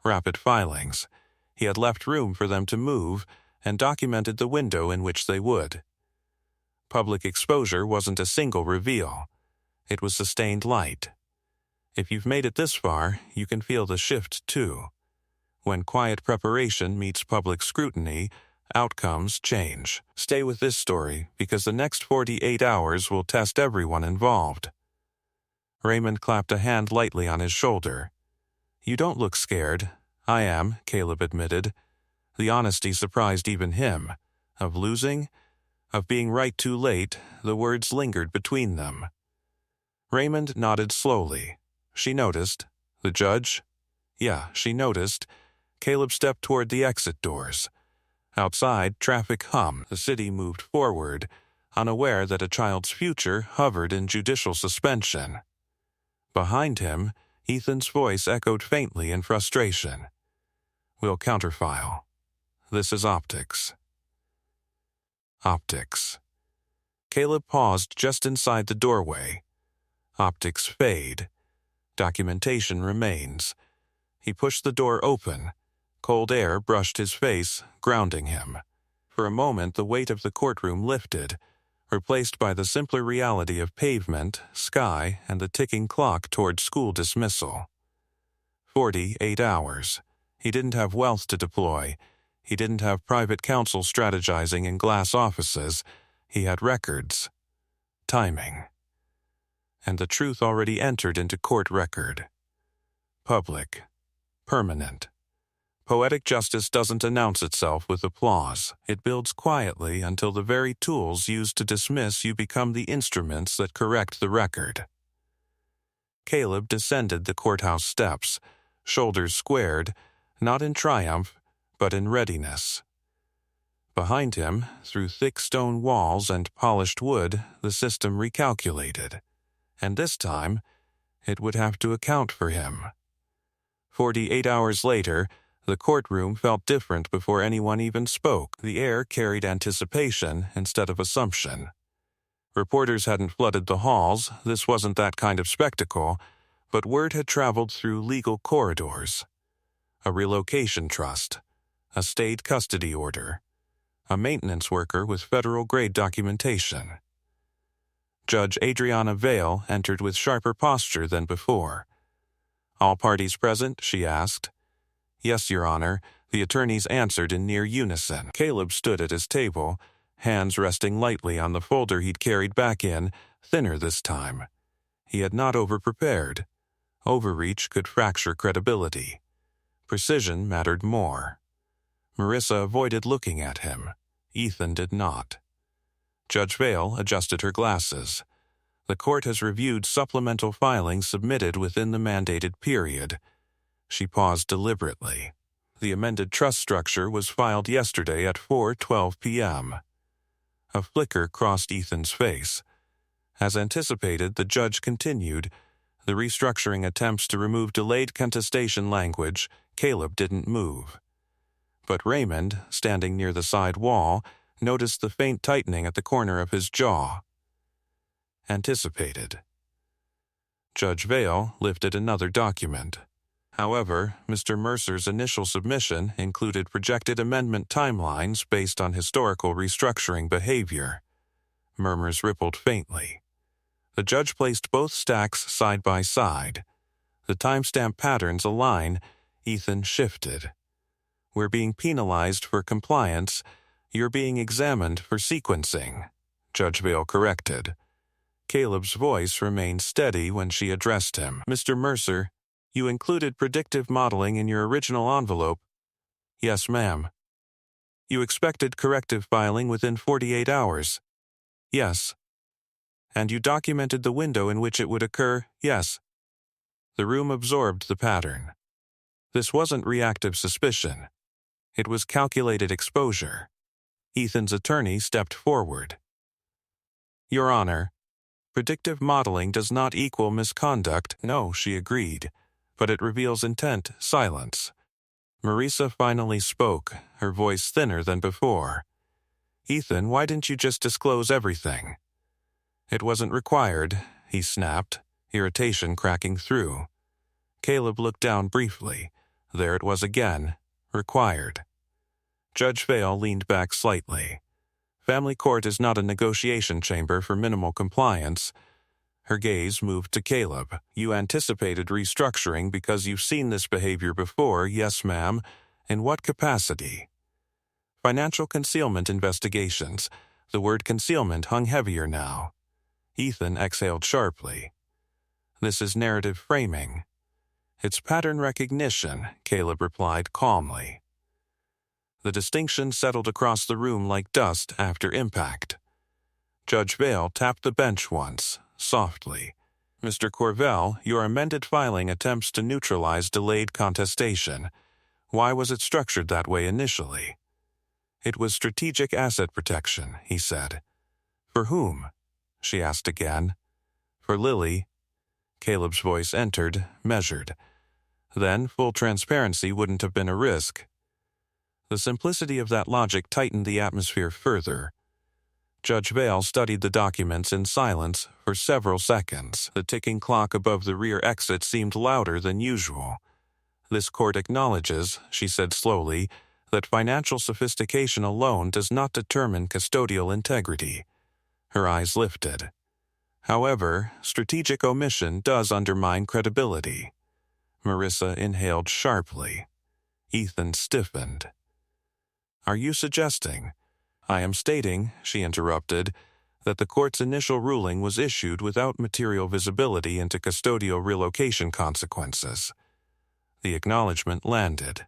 rapid filings. He had left room for them to move and documented the window in which they would. Public exposure wasn't a single reveal. It was sustained light. If you've made it this far, you can feel the shift too. When quiet preparation meets public scrutiny, outcomes change. Stay with this story, because the next 48 hours will test everyone involved. Raymond clapped a hand lightly on his shoulder. "You don't look scared." "I am," Caleb admitted. The honesty surprised even him. Of losing? Of being right too late, the words lingered between them. Raymond nodded slowly. She noticed. The judge? Yeah, she noticed. Caleb stepped toward the exit doors. Outside, traffic hummed. The city moved forward, unaware that a child's future hovered in judicial suspension. Behind him, Ethan's voice echoed faintly in frustration. "We'll counterfile. This is optics." Optics. Caleb paused just inside the doorway. Optics fade. Documentation remains. He pushed the door open. Cold air brushed his face, grounding him. For a moment, the weight of the courtroom lifted, replaced by the simpler reality of pavement, sky, and the ticking clock toward school dismissal. 48 hours. He didn't have wealth to deploy. He didn't have private counsel strategizing in glass offices. He had records. Timing. And the truth already entered into court record. Public. Permanent. Poetic justice doesn't announce itself with applause. It builds quietly until the very tools used to dismiss you become the instruments that correct the record. Caleb descended the courthouse steps, shoulders squared, not in triumph, but in readiness. Behind him, through thick stone walls and polished wood, the system recalculated. And this time, it would have to account for him. 48 hours later, the courtroom felt different before anyone even spoke. The air carried anticipation instead of assumption. Reporters hadn't flooded the halls, this wasn't that kind of spectacle, but word had traveled through legal corridors. A relocation trust, a state custody order, a maintenance worker with federal-grade documentation. Judge Adriana Vale entered with sharper posture than before. "All parties present?" she asked. "Yes, Your Honor," the attorneys answered in near unison. Caleb stood at his table, hands resting lightly on the folder he'd carried back in, thinner this time. He had not over-prepared. Overreach could fracture credibility. Precision mattered more. Marissa avoided looking at him. Ethan did not. Judge Vale adjusted her glasses. The court has reviewed supplemental filings submitted within the mandated period. She paused deliberately. The amended trust structure was filed yesterday at 4:12 p.m. A flicker crossed Ethan's face. As anticipated, the judge continued. The restructuring attempts to remove delayed contestation language, Caleb didn't move. But Raymond, standing near the side wall, noticed the faint tightening at the corner of his jaw. Anticipated. Judge Vale lifted another document. However, Mr. Mercer's initial submission included projected amendment timelines based on historical restructuring behavior. Murmurs rippled faintly. The judge placed both stacks side by side. The timestamp patterns align. Ethan shifted. "We're being penalized for compliance. You're being examined for sequencing," Judge Vale corrected. Caleb's voice remained steady when she addressed him. "Mr. Mercer, you included predictive modeling in your original envelope." "Yes, ma'am." "You expected corrective filing within 48 hours." "Yes." "And you documented the window in which it would occur." "Yes." The room absorbed the pattern. This wasn't reactive suspicion. It was calculated exposure. Ethan's attorney stepped forward. "Your Honor, predictive modeling does not equal misconduct." "No," she agreed, "but it reveals intent, silence." Marissa finally spoke, her voice thinner than before. "Ethan, why didn't you just disclose everything?" "It wasn't required," he snapped, irritation cracking through. Caleb looked down briefly. There it was again. Required. Judge Vale leaned back slightly. Family court is not a negotiation chamber for minimal compliance. Her gaze moved to Caleb. "You anticipated restructuring because you've seen this behavior before." "Yes, ma'am." "In what capacity?" "Financial concealment investigations." The word concealment hung heavier now. Ethan exhaled sharply. "This is narrative framing." "It's pattern recognition," Caleb replied calmly. The distinction settled across the room like dust after impact. Judge Vale tapped the bench once, softly. "Mr. Corvell, your amended filing attempts to neutralize delayed contestation. Why was it structured that way initially?" "It was strategic asset protection," he said. "For whom?" she asked again. "For Lily." Caleb's voice entered, measured. Then full transparency wouldn't have been a risk. The simplicity of that logic tightened the atmosphere further. Judge Vale studied the documents in silence for several seconds. The ticking clock above the rear exit seemed louder than usual. "This court acknowledges," she said slowly, that financial sophistication alone does not determine custodial integrity. Her eyes lifted. However, strategic omission does undermine credibility. Marissa inhaled sharply. Ethan stiffened. Are you suggesting? I am stating, she interrupted, that the court's initial ruling was issued without material visibility into custodial relocation consequences. The acknowledgement landed.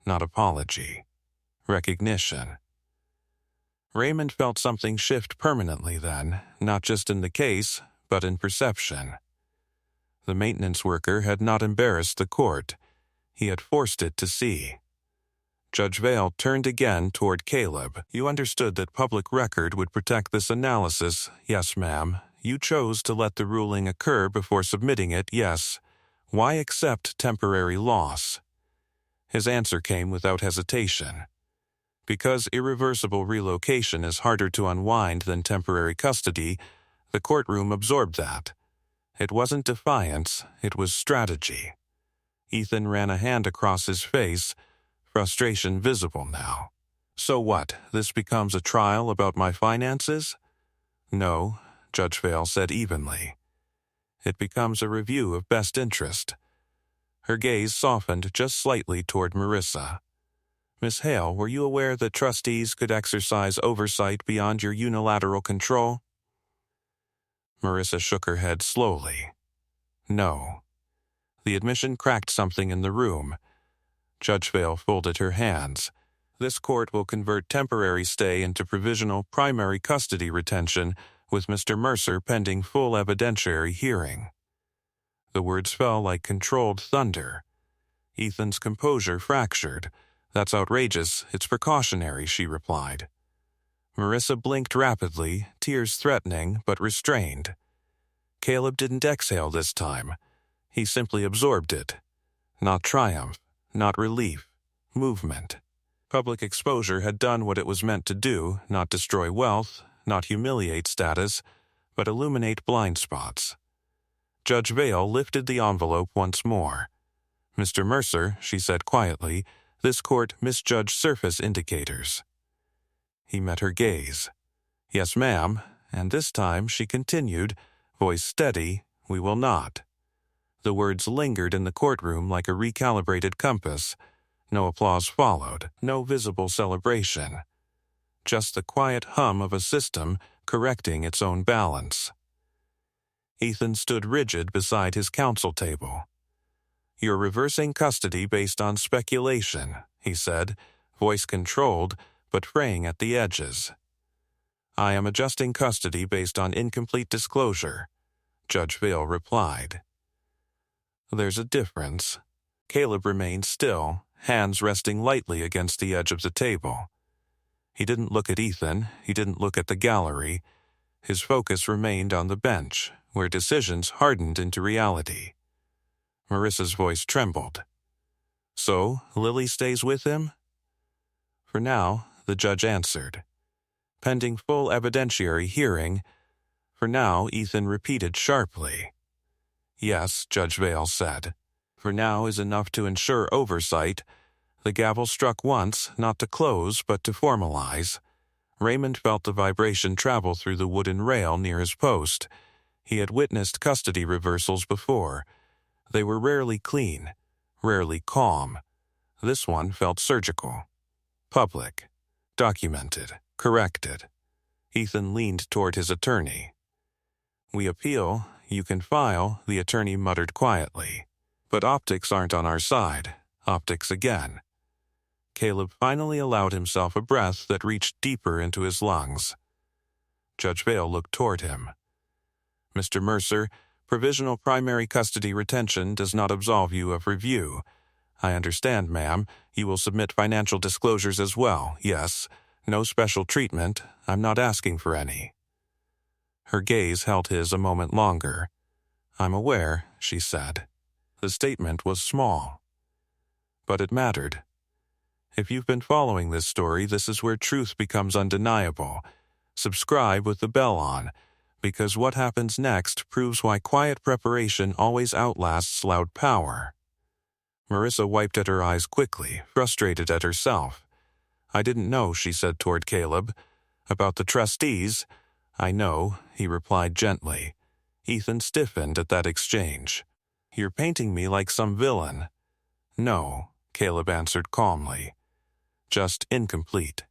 Not apology. Recognition. Raymond felt something shift permanently then, not just in the case, but in perception. The maintenance worker had not embarrassed the court. He had forced it to see. Judge Vale turned again toward Caleb. You understood that public record would protect this analysis, yes, ma'am. You chose to let the ruling occur before submitting it, yes. Why accept temporary loss? His answer came without hesitation. Because irreversible relocation is harder to unwind than temporary custody, the courtroom absorbed that. It wasn't defiance, it was strategy. Ethan ran a hand across his face, frustration visible now. So what, this becomes a trial about my finances? No, Judge Vale said evenly. It becomes a review of best interest. Her gaze softened just slightly toward Marissa. Miss Hale, were you aware that trustees could exercise oversight beyond your unilateral control? Marissa shook her head slowly. No. The admission cracked something in the room. Judge Vale folded her hands. This court will convert temporary stay into provisional primary custody retention with Mr. Mercer pending full evidentiary hearing. The words fell like controlled thunder. Ethan's composure fractured. That's outrageous. It's precautionary, she replied. Marissa blinked rapidly, tears threatening but restrained. Caleb didn't exhale this time. He simply absorbed it. Not triumph, not relief, movement. Public exposure had done what it was meant to do, not destroy wealth, not humiliate status, but illuminate blind spots. Judge Vale lifted the envelope once more. Mr. Mercer, she said quietly, this court misjudged surface indicators. He met her gaze. Yes, ma'am, and this time, she continued, voice steady, we will not. The words lingered in the courtroom like a recalibrated compass. No applause followed, no visible celebration. Just the quiet hum of a system correcting its own balance. Ethan stood rigid beside his counsel table. You're reversing custody based on speculation, he said, voice controlled, but fraying at the edges. I am adjusting custody based on incomplete disclosure, Judge Vale replied. There's a difference. Caleb remained still, hands resting lightly against the edge of the table. He didn't look at Ethan, he didn't look at the gallery. His focus remained on the bench, where decisions hardened into reality. Marissa's voice trembled. So, Lily stays with him? For now, the judge answered. Pending full evidentiary hearing, for now, Ethan repeated sharply. Yes, Judge Vale said. For now is enough to ensure oversight. The gavel struck once, not to close, but to formalize. Raymond felt the vibration travel through the wooden rail near his post. He had witnessed custody reversals before. They were rarely clean, rarely calm. This one felt surgical. Public. Documented. Corrected. Ethan leaned toward his attorney. We appeal. You can file, the attorney muttered quietly. But optics aren't on our side. Optics again. Caleb finally allowed himself a breath that reached deeper into his lungs. Judge Vale looked toward him. Mr. Mercer, provisional primary custody retention does not absolve you of review. I understand, ma'am. You will submit financial disclosures as well, yes. No special treatment. I'm not asking for any. Her gaze held his a moment longer. I'm aware, she said. The statement was small. But it mattered. If you've been following this story, this is where truth becomes undeniable. Subscribe with the bell on, because what happens next proves why quiet preparation always outlasts loud power. Marissa wiped at her eyes quickly, frustrated at herself. I didn't know, she said toward Caleb. About the trustees? I know, he replied gently. Ethan stiffened at that exchange. You're painting me like some villain. No, Caleb answered calmly. Just incomplete.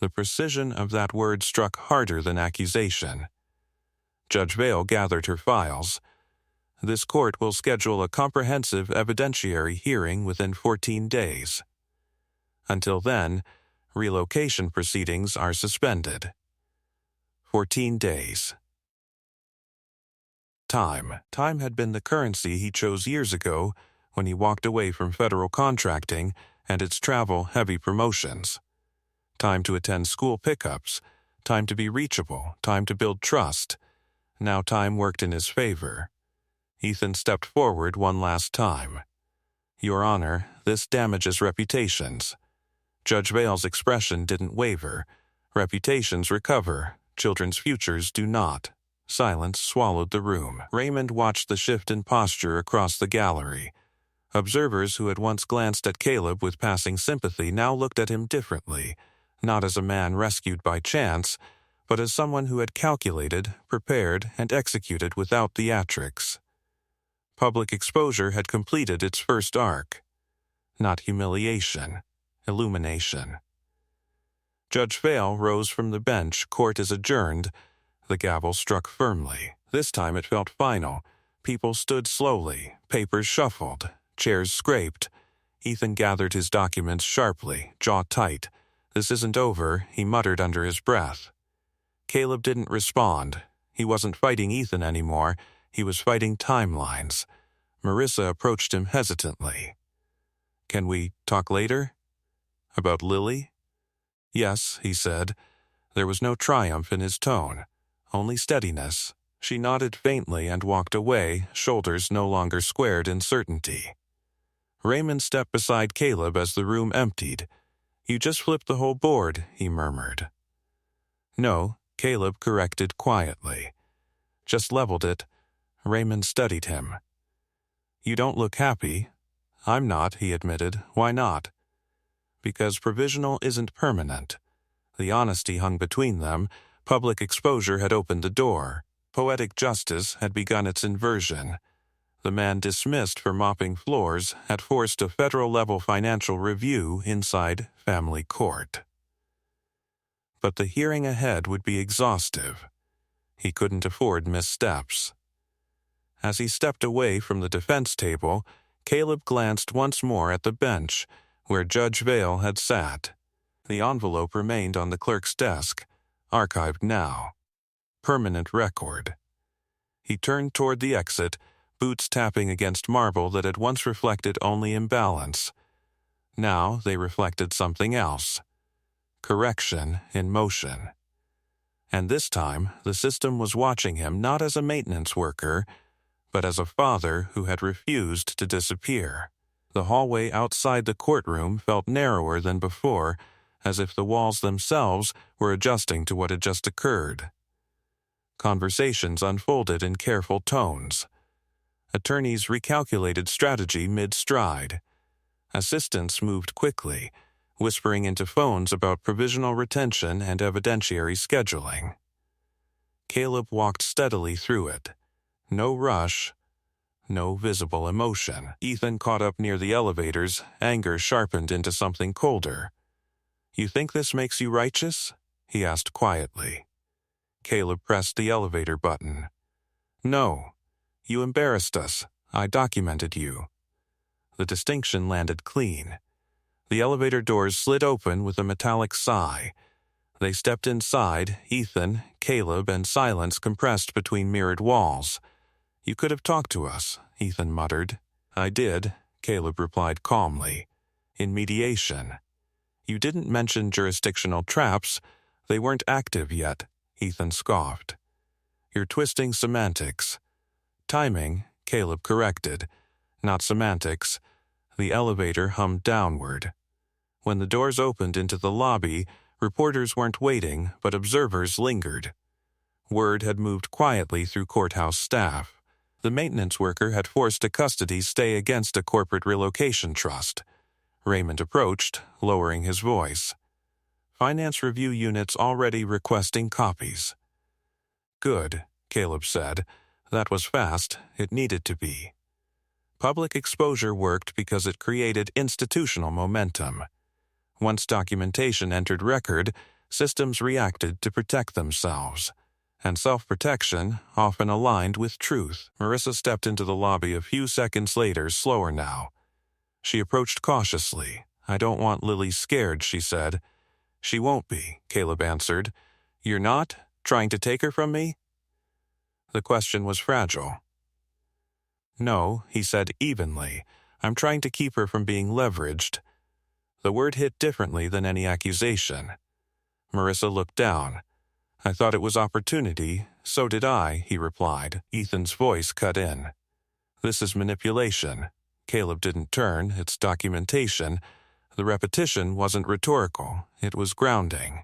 The precision of that word struck harder than accusation. Judge Vale gathered her files. This court will schedule a comprehensive evidentiary hearing within 14 days. Until then, relocation proceedings are suspended. 14 days. Time. Time had been the currency he chose years ago when he walked away from federal contracting and its travel-heavy promotions. Time to attend school pickups, time to be reachable, time to build trust. Now time worked in his favor. Ethan stepped forward one last time. Your Honor, this damages reputations. Judge Vale's expression didn't waver. Reputations recover, children's futures do not. Silence swallowed the room. Raymond watched the shift in posture across the gallery. Observers who had once glanced at Caleb with passing sympathy now looked at him differently, not as a man rescued by chance, but as someone who had calculated, prepared, and executed without theatrics. Public exposure had completed its first arc. Not humiliation, illumination. Judge Vale rose from the bench. Court is adjourned. The gavel struck firmly. This time it felt final. People stood slowly, papers shuffled, chairs scraped. Ethan gathered his documents sharply, jaw tight. This isn't over, he muttered under his breath. Caleb didn't respond. He wasn't fighting Ethan anymore. He was fighting timelines. Marissa approached him hesitantly. Can we talk later? About Lily? Yes, he said. There was no triumph in his tone, only steadiness. She nodded faintly and walked away, shoulders no longer squared in certainty. Raymond stepped beside Caleb as the room emptied. You just flipped the whole board, he murmured. No, Caleb corrected quietly. Just leveled it. Raymond studied him. You don't look happy. I'm not, he admitted. Why not? Because provisional isn't permanent. The honesty hung between them. Public exposure had opened the door. Poetic justice had begun its inversion. The man dismissed for mopping floors had forced a federal-level financial review inside family court. But the hearing ahead would be exhaustive. He couldn't afford missteps. As he stepped away from the defense table, Caleb glanced once more at the bench where Judge Vale had sat. The envelope remained on the clerk's desk, archived now. Permanent record. He turned toward the exit, boots tapping against marble that had once reflected only imbalance. Now they reflected something else. Correction in motion. And this time, the system was watching him not as a maintenance worker, but as a father who had refused to disappear. The hallway outside the courtroom felt narrower than before, as if the walls themselves were adjusting to what had just occurred. Conversations unfolded in careful tones. Attorneys recalculated strategy mid-stride. Assistants moved quickly, whispering into phones about provisional retention and evidentiary scheduling. Caleb walked steadily through it. No rush, no visible emotion. Ethan caught up near the elevators, anger sharpened into something colder. You think this makes you righteous? He asked quietly. Caleb pressed the elevator button. No. You embarrassed us. I documented you. The distinction landed clean. The elevator doors slid open with a metallic sigh. They stepped inside, Ethan, Caleb, and silence compressed between mirrored walls. You could have talked to us, Ethan muttered. I did, Caleb replied calmly. In mediation. You didn't mention jurisdictional traps. They weren't active yet, Ethan scoffed. You're twisting semantics. Timing, Caleb corrected. Not semantics. The elevator hummed downward. When the doors opened into the lobby, reporters weren't waiting, but observers lingered. Word had moved quietly through courthouse staff. The maintenance worker had forced a custody stay against a corporate relocation trust. Raymond approached, lowering his voice. Finance review units already requesting copies. Good, Caleb said. That was fast. It needed to be. Public exposure worked because it created institutional momentum. Once documentation entered record, systems reacted to protect themselves. And self-protection often aligned with truth. Marissa stepped into the lobby a few seconds later, slower now. She approached cautiously. I don't want Lily scared, she said. She won't be, Caleb answered. You're not? Trying to take her from me? The question was fragile. No, he said evenly. I'm trying to keep her from being leveraged. The word hit differently than any accusation. Marissa looked down. I thought it was opportunity. So did I, he replied. Ethan's voice cut in. This is manipulation. Caleb didn't turn. It's documentation. The repetition wasn't rhetorical. It was grounding.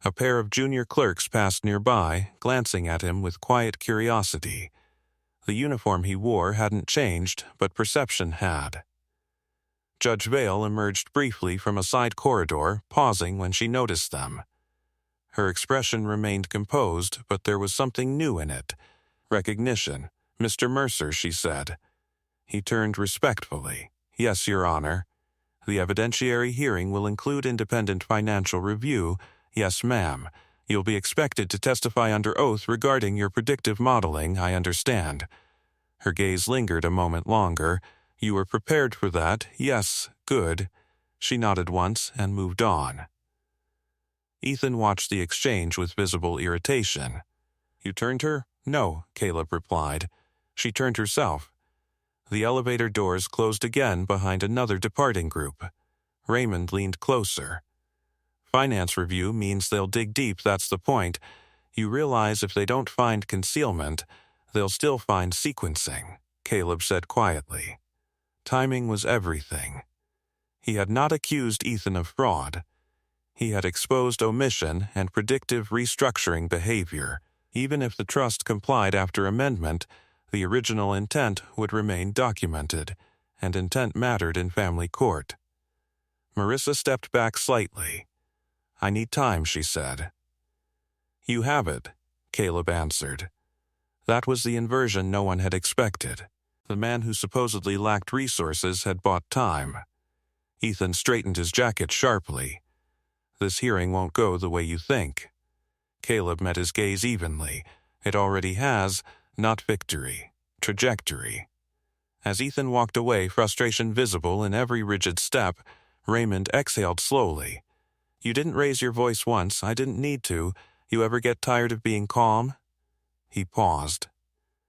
A pair of junior clerks passed nearby, glancing at him with quiet curiosity. The uniform he wore hadn't changed, but perception had. Judge Vale emerged briefly from a side corridor, pausing when she noticed them. Her expression remained composed, but there was something new in it. Recognition. Mr. Mercer, she said. He turned respectfully. Yes, Your Honor. The evidentiary hearing will include independent financial review. Yes, ma'am. You'll be expected to testify under oath regarding your predictive modeling, I understand. Her gaze lingered a moment longer. You were prepared for that? Yes, good. She nodded once and moved on. Ethan watched the exchange with visible irritation. You turned her? No, Caleb replied. She turned herself. The elevator doors closed again behind another departing group. Raymond leaned closer. Finance review means they'll dig deep, that's the point. You realize if they don't find concealment, they'll still find sequencing, Caleb said quietly. Timing was everything. He had not accused Ethan of fraud. He had exposed omission and predictive restructuring behavior. Even if the trust complied after amendment, the original intent would remain documented, and intent mattered in family court. Marissa stepped back slightly. I need time, she said. You have it, Caleb answered. That was the inversion no one had expected. The man who supposedly lacked resources had bought time. Ethan straightened his jacket sharply. This hearing won't go the way you think. Caleb met his gaze evenly. It already has, not victory, trajectory. As Ethan walked away, frustration visible in every rigid step, Raymond exhaled slowly. You didn't raise your voice once. I didn't need to. You ever get tired of being calm? He paused.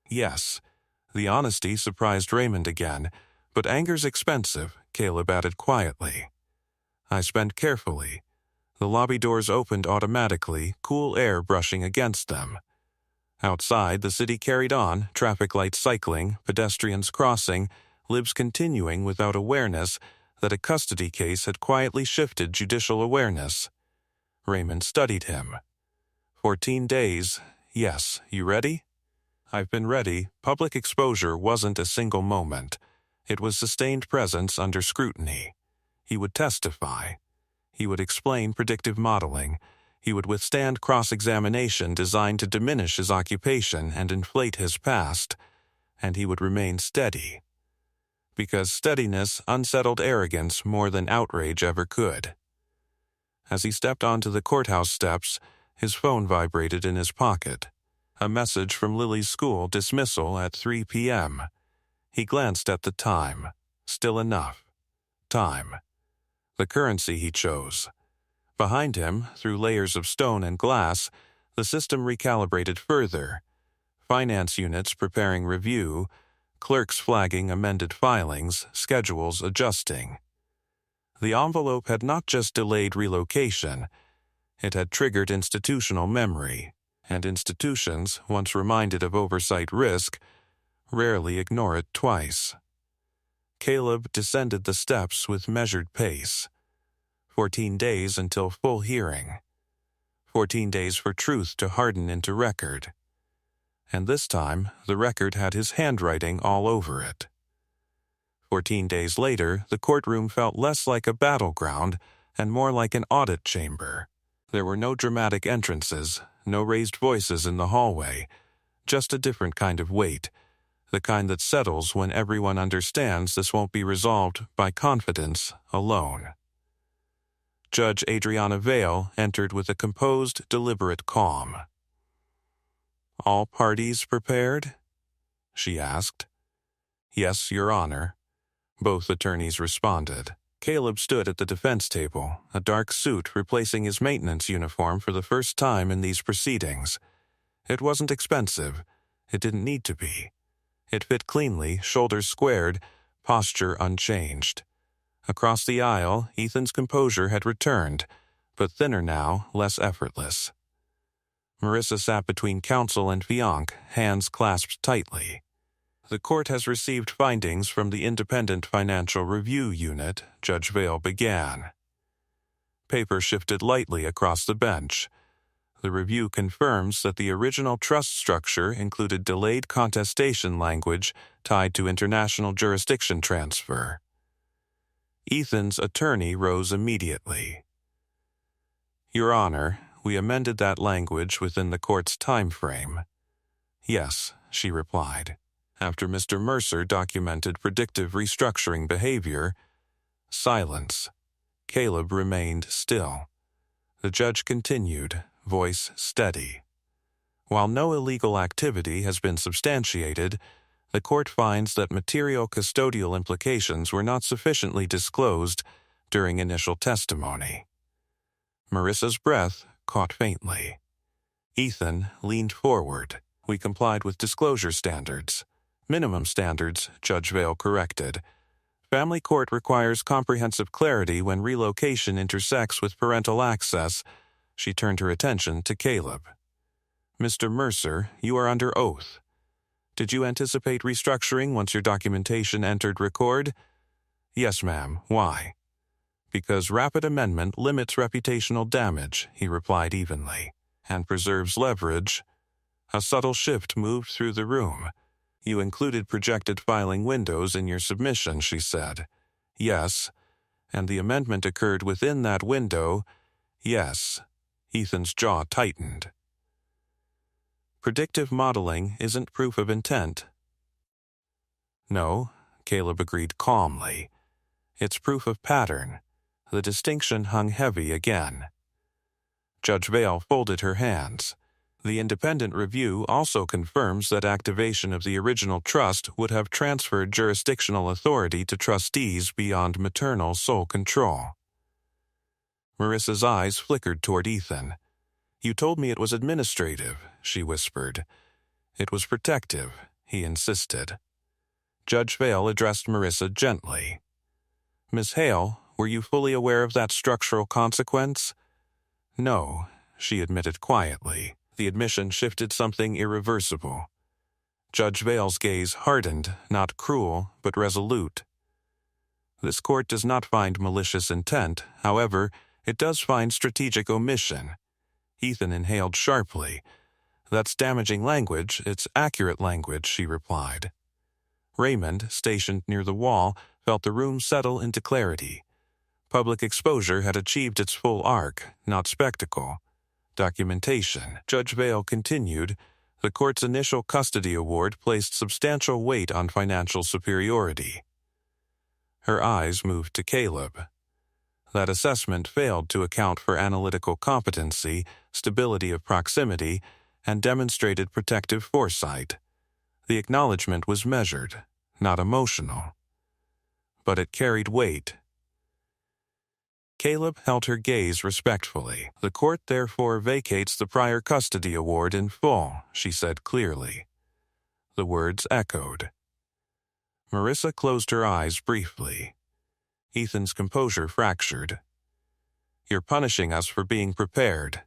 Yes. The honesty surprised Raymond again, but anger's expensive, Caleb added quietly. I spent carefully. The lobby doors opened automatically, cool air brushing against them. Outside, the city carried on, traffic lights cycling, pedestrians crossing, lives continuing without awareness that a custody case had quietly shifted judicial awareness. Raymond studied him. 14 days. Yes, you ready? I've been ready. Public exposure wasn't a single moment. It was sustained presence under scrutiny. He would testify. He would explain predictive modeling. He would withstand cross-examination designed to diminish his occupation and inflate his past. And he would remain steady. Because steadiness unsettled arrogance more than outrage ever could. As he stepped onto the courthouse steps, his phone vibrated in his pocket. A message from Lily's school dismissal at 3 p.m. He glanced at the time. Still enough. Time. The currency he chose. Behind him, through layers of stone and glass, the system recalibrated further. Finance units preparing review, clerks flagging amended filings, schedules adjusting. The envelope had not just delayed relocation, it had triggered institutional memory, and institutions, once reminded of oversight risk, rarely ignore it twice. Caleb descended the steps with measured pace. 14 days until full hearing. 14 days for truth to harden into record. and this time the record had his handwriting all over it. 14 days later, the courtroom felt less like a battleground and more like an audit chamber. There were no dramatic entrances, no raised voices in the hallway, just a different kind of weight, the kind that settles when everyone understands this won't be resolved by confidence alone. Judge Adriana Vale entered with a composed, deliberate calm. "All parties prepared?" she asked. "Yes, Your Honor," both attorneys responded. Caleb stood at the defense table, a dark suit replacing his maintenance uniform for the first time in these proceedings. It wasn't expensive. It didn't need to be. It fit cleanly, shoulders squared, posture unchanged. Across the aisle, Ethan's composure had returned, but thinner now, less effortless. Marissa sat between counsel and Fionk, hands clasped tightly. "The court has received findings from the Independent Financial Review Unit," Judge Vale began. Paper shifted lightly across the bench. The review confirms that the original trust structure included delayed contestation language tied to international jurisdiction transfer. Ethan's attorney rose immediately. "Your Honor, we amended that language within the court's time frame." "Yes," she replied. After Mr. Mercer documented predictive restructuring behavior, silence. Caleb remained still. The judge continued, voice steady. "While no illegal activity has been substantiated, the court finds that material custodial implications were not sufficiently disclosed during initial testimony." Marissa's breath caught faintly. Ethan leaned forward. "We complied with disclosure standards. Minimum standards," Judge Vale corrected. "Family court requires comprehensive clarity when relocation intersects with parental access." She turned her attention to Caleb. "Mr. Mercer, you are under oath. Did you anticipate restructuring once your documentation entered record?" "Yes, ma'am. Why?" "Because rapid amendment limits reputational damage," he replied evenly, "and preserves leverage." A subtle shift moved through the room. "You included projected filing windows in your submission," she said. "Yes." "And the amendment occurred within that window?" "Yes." Ethan's jaw tightened. "Predictive modeling isn't proof of intent." "No," Caleb agreed calmly. "It's proof of pattern." The distinction hung heavy again. Judge Vale folded her hands. "The independent review also confirms that activation of the original trust would have transferred jurisdictional authority to trustees beyond maternal sole control." Marissa's eyes flickered toward Ethan. "You told me it was administrative," she whispered. "It was protective," he insisted. Judge Vale addressed Marissa gently. "Miss Hale, were you fully aware of that structural consequence?" "No," she admitted quietly. The admission shifted something irreversible. Judge Vale's gaze hardened, not cruel, but resolute. "This court does not find malicious intent. However, it does find strategic omission." Ethan inhaled sharply. "That's damaging language. It's accurate language," she replied. Raymond, stationed near the wall, felt the room settle into clarity. Public exposure had achieved its full arc, not spectacle. Documentation. Judge Vale continued, "The court's initial custody award placed substantial weight on financial superiority." Her eyes moved to Caleb. "That assessment failed to account for analytical competency, stability of proximity, and demonstrated protective foresight. The acknowledgement was measured, not emotional. But it carried weight." Caleb held her gaze respectfully. "The court therefore vacates the prior custody award in full," she said clearly. The words echoed. Marissa closed her eyes briefly. Ethan's composure fractured. "You're punishing us for being prepared."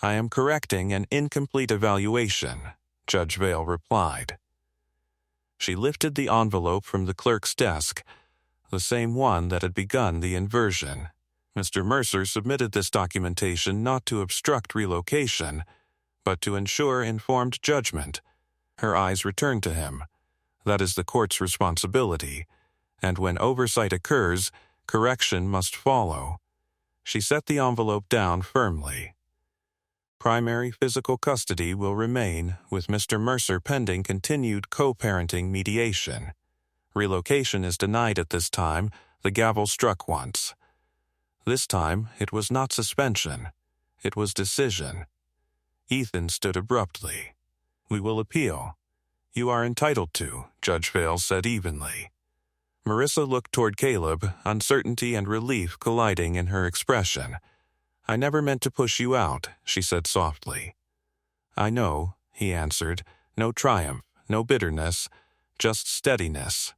"I am correcting an incomplete evaluation," Judge Vale replied. She lifted the envelope from the clerk's desk, the same one that had begun the inversion. "Mr. Mercer submitted this documentation not to obstruct relocation, but to ensure informed judgment. Her eyes returned to him. That is the court's responsibility, and when oversight occurs, correction must follow. She set the envelope down firmly. Primary physical custody will remain, with Mr. Mercer pending continued co-parenting mediation. Relocation is denied at this time. The gavel struck once. This time, it was not suspension. It was decision. Ethan stood abruptly. "We will appeal." "You are entitled to," Judge Vale said evenly. Marissa looked toward Caleb, uncertainty and relief colliding in her expression. "I never meant to push you out," she said softly. "I know," he answered. No triumph, no bitterness, just steadiness.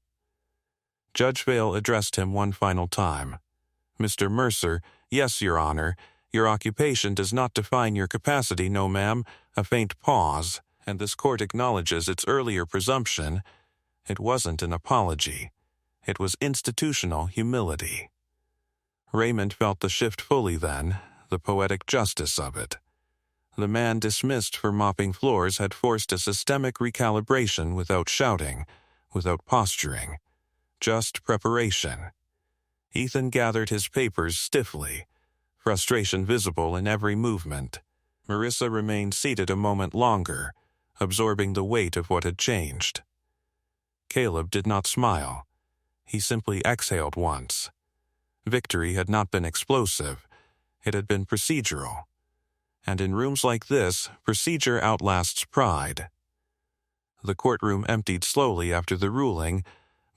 Judge Vale addressed him one final time. "Mr. Mercer, yes, Your Honor. Your occupation does not define your capacity, no, ma'am." A faint pause, and this court acknowledges its earlier presumption. It wasn't an apology. It was institutional humility. Raymond felt the shift fully then, the poetic justice of it. The man dismissed for mopping floors had forced a systemic recalibration without shouting, without posturing. Just preparation. Ethan gathered his papers stiffly, frustration visible in every movement. Marissa remained seated a moment longer, absorbing the weight of what had changed. Caleb did not smile. He simply exhaled once. Victory had not been explosive. It had been procedural. And in rooms like this, procedure outlasts pride. The courtroom emptied slowly after the ruling,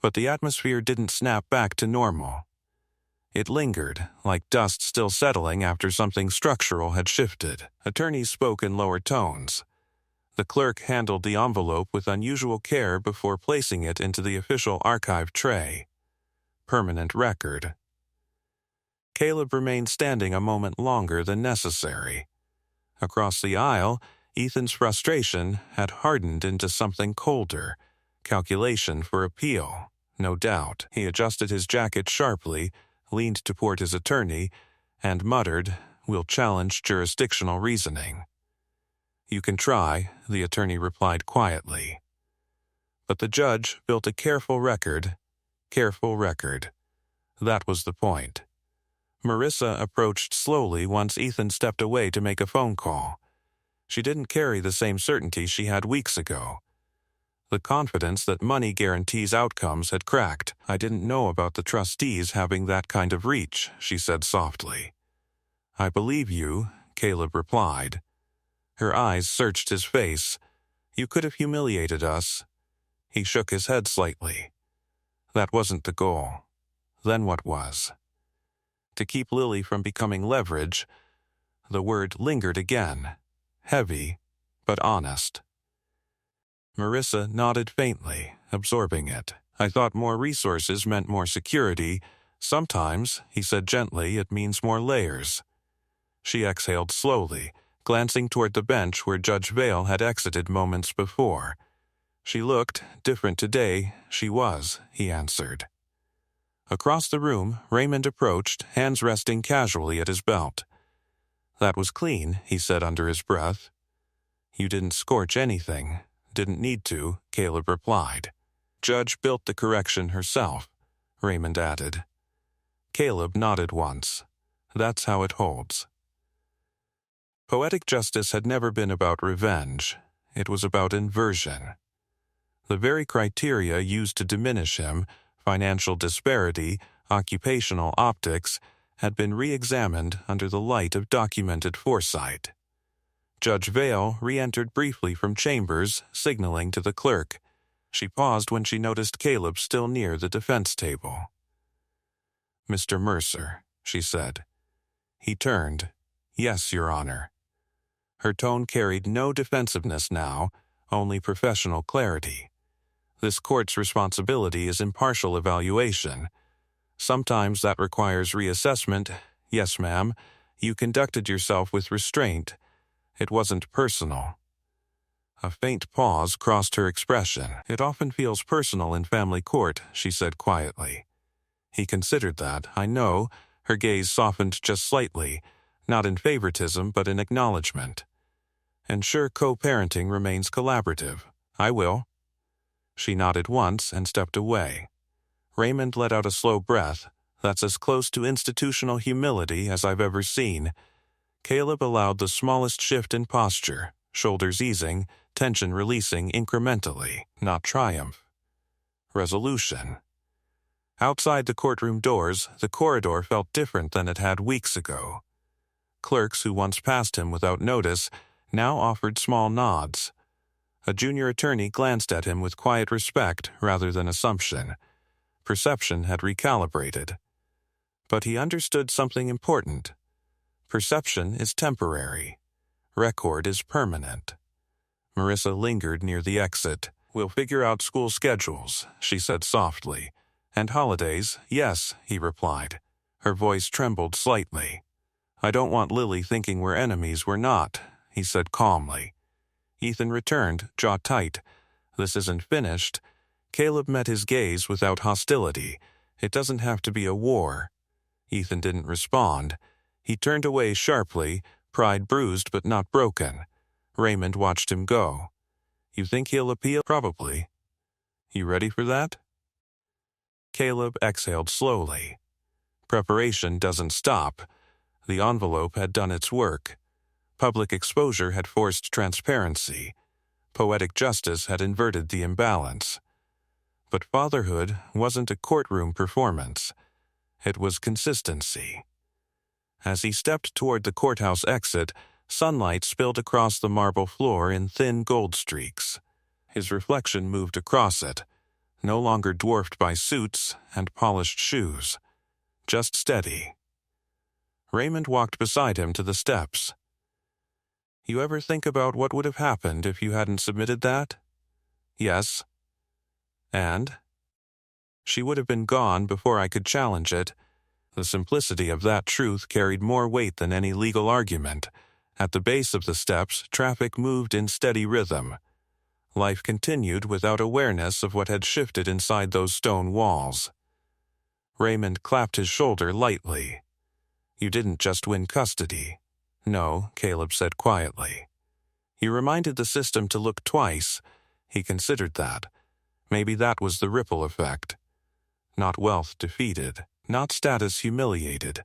but the atmosphere didn't snap back to normal. It lingered, like dust still settling after something structural had shifted. Attorneys spoke in lower tones. The clerk handled the envelope with unusual care before placing it into the official archive tray. Permanent record. Caleb remained standing a moment longer than necessary. Across the aisle, Ethan's frustration had hardened into something colder. Calculation for appeal, no doubt. He adjusted his jacket sharply, leaned toward his attorney, and muttered, "We'll challenge jurisdictional reasoning." "You can try," the attorney replied quietly. But the judge built a careful record. That was the point. Marissa approached slowly once Ethan stepped away to make a phone call. She didn't carry the same certainty she had weeks ago. The confidence that money guarantees outcomes had cracked. "I didn't know about the trustees having that kind of reach," she said softly. "I believe you," Caleb replied. Her eyes searched his face. "You could have humiliated us." He shook his head slightly. "That wasn't the goal." Then what was? To keep Lily from becoming leverage. The word lingered again. Heavy, but honest. Marissa nodded faintly, absorbing it. "I thought more resources meant more security. Sometimes," he said gently, "it means more layers." She exhaled slowly, glancing toward the bench where Judge Vale had exited moments before. "She looked different today. She was," he answered. Across the room, Raymond approached, hands resting casually at his belt. "That was clean," he said under his breath. "You didn't scorch anything. Didn't need to," Caleb replied. "Judge built the correction herself," Raymond added. Caleb nodded once. "That's how it holds." Poetic justice had never been about revenge. It was about inversion. The very criteria used to diminish him, financial disparity, occupational optics, had been re-examined under the light of documented foresight. Judge Vale re-entered briefly from chambers, signaling to the clerk. She paused when she noticed Caleb still near the defense table. "Mr. Mercer," she said. He turned. "Yes, Your Honor." Her tone carried no defensiveness now, only professional clarity. This court's responsibility is impartial evaluation. Sometimes that requires reassessment. "Yes, ma'am. You conducted yourself with restraint. It wasn't personal." A faint pause crossed her expression. "It often feels personal in family court," she said quietly. He considered that, "I know." Her gaze softened just slightly, not in favoritism but in acknowledgement. Ensure co-parenting remains collaborative. I will. She nodded once and stepped away. Raymond let out a slow breath. That's as close to institutional humility as I've ever seen. Caleb allowed the smallest shift in posture, shoulders easing, tension releasing incrementally, not triumph. Resolution. Outside the courtroom doors, the corridor felt different than it had weeks ago. Clerks who once passed him without notice now offered small nods. A junior attorney glanced at him with quiet respect rather than assumption. Perception had recalibrated. But he understood something important. Perception is temporary. Record is permanent. Marissa lingered near the exit. We'll figure out school schedules, she said softly. And holidays, yes, he replied. Her voice trembled slightly. I don't want Lily thinking we're enemies, we're not, he said calmly. Ethan returned, jaw tight. This isn't finished. Caleb met his gaze without hostility. It doesn't have to be a war. Ethan didn't respond. He turned away sharply, pride bruised but not broken. Raymond watched him go. You think he'll appeal? Probably. You ready for that? Caleb exhaled slowly. Preparation doesn't stop. The envelope had done its work. Public exposure had forced transparency. Poetic justice had inverted the imbalance. But fatherhood wasn't a courtroom performance. It was consistency. As he stepped toward the courthouse exit, sunlight spilled across the marble floor in thin gold streaks. His reflection moved across it, no longer dwarfed by suits and polished shoes, just steady. Raymond walked beside him to the steps. You ever think about what would have happened if you hadn't submitted that? Yes. And? She would have been gone before I could challenge it. The simplicity of that truth carried more weight than any legal argument. At the base of the steps, traffic moved in steady rhythm. Life continued without awareness of what had shifted inside those stone walls. Raymond clapped his shoulder lightly. You didn't just win custody. No, Caleb said quietly. You reminded the system to look twice. He considered that. Maybe that was the ripple effect. Not wealth defeated, not status humiliated,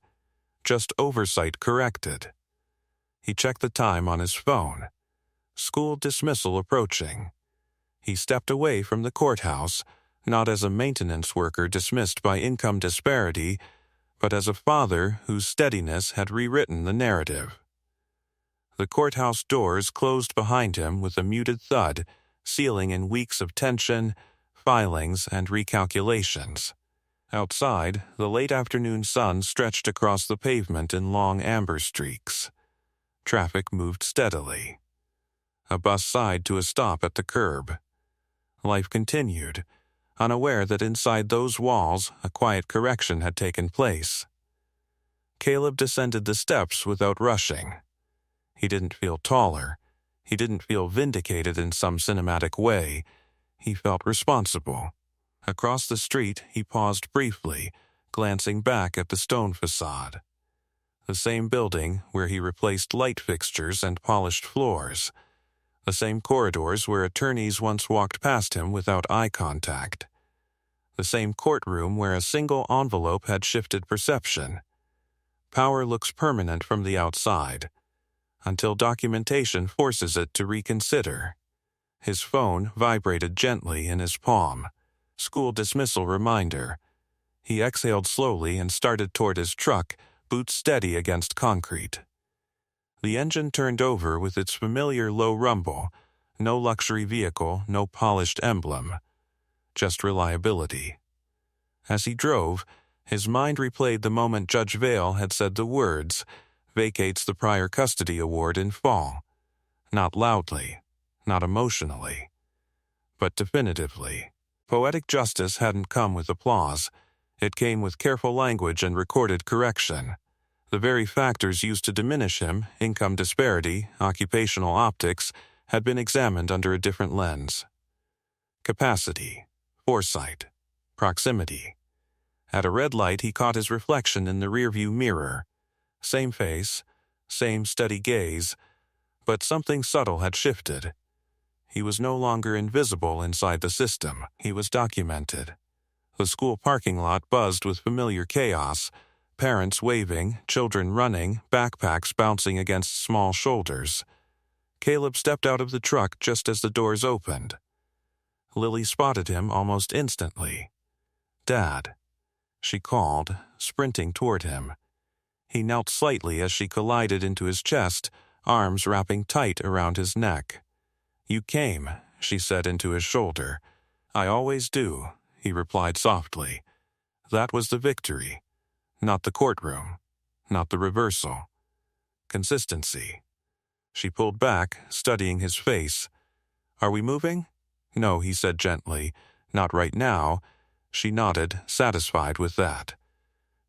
just oversight corrected. He checked the time on his phone. School dismissal approaching. He stepped away from the courthouse, not as a maintenance worker dismissed by income disparity, but as a father whose steadiness had rewritten the narrative. The courthouse doors closed behind him with a muted thud, sealing in weeks of tension, filings, and recalculations. Outside, the late afternoon sun stretched across the pavement in long amber streaks. Traffic moved steadily. A bus sighed to a stop at the curb. Life continued, unaware that inside those walls a quiet correction had taken place. Caleb descended the steps without rushing. He didn't feel taller. He didn't feel vindicated in some cinematic way. He felt responsible. Across the street, he paused briefly, glancing back at the stone facade. The same building where he replaced light fixtures and polished floors. The same corridors where attorneys once walked past him without eye contact. The same courtroom where a single envelope had shifted perception. Power looks permanent from the outside, until documentation forces it to reconsider. His phone vibrated gently in his palm. School dismissal reminder. He exhaled slowly and started toward his truck, boots steady against concrete. The engine turned over with its familiar low rumble. No luxury vehicle, no polished emblem. Just reliability. As he drove, his mind replayed the moment Judge Vale had said the words, vacates the prior custody award in fall. Not loudly, not emotionally, but definitively. Poetic justice hadn't come with applause. It came with careful language and recorded correction. The very factors used to diminish him, income disparity, occupational optics, had been examined under a different lens. Capacity, foresight, proximity. At a red light, he caught his reflection in the rearview mirror. Same face, same steady gaze, But something subtle had shifted. He was no longer invisible inside the system. He was documented. The school parking lot buzzed with familiar chaos, parents waving, children running, backpacks bouncing against small shoulders. Caleb stepped out of the truck just as the doors opened. Lily spotted him almost instantly. "Dad," she called, sprinting toward him. He knelt slightly as she collided into his chest, arms wrapping tight around his neck. "You came," she said into his shoulder. "I always do," he replied softly. That was the victory. Not the courtroom. Not the reversal. Consistency. She pulled back, studying his face. "Are we moving?" "No," he said gently. "Not right now." She nodded, satisfied with that.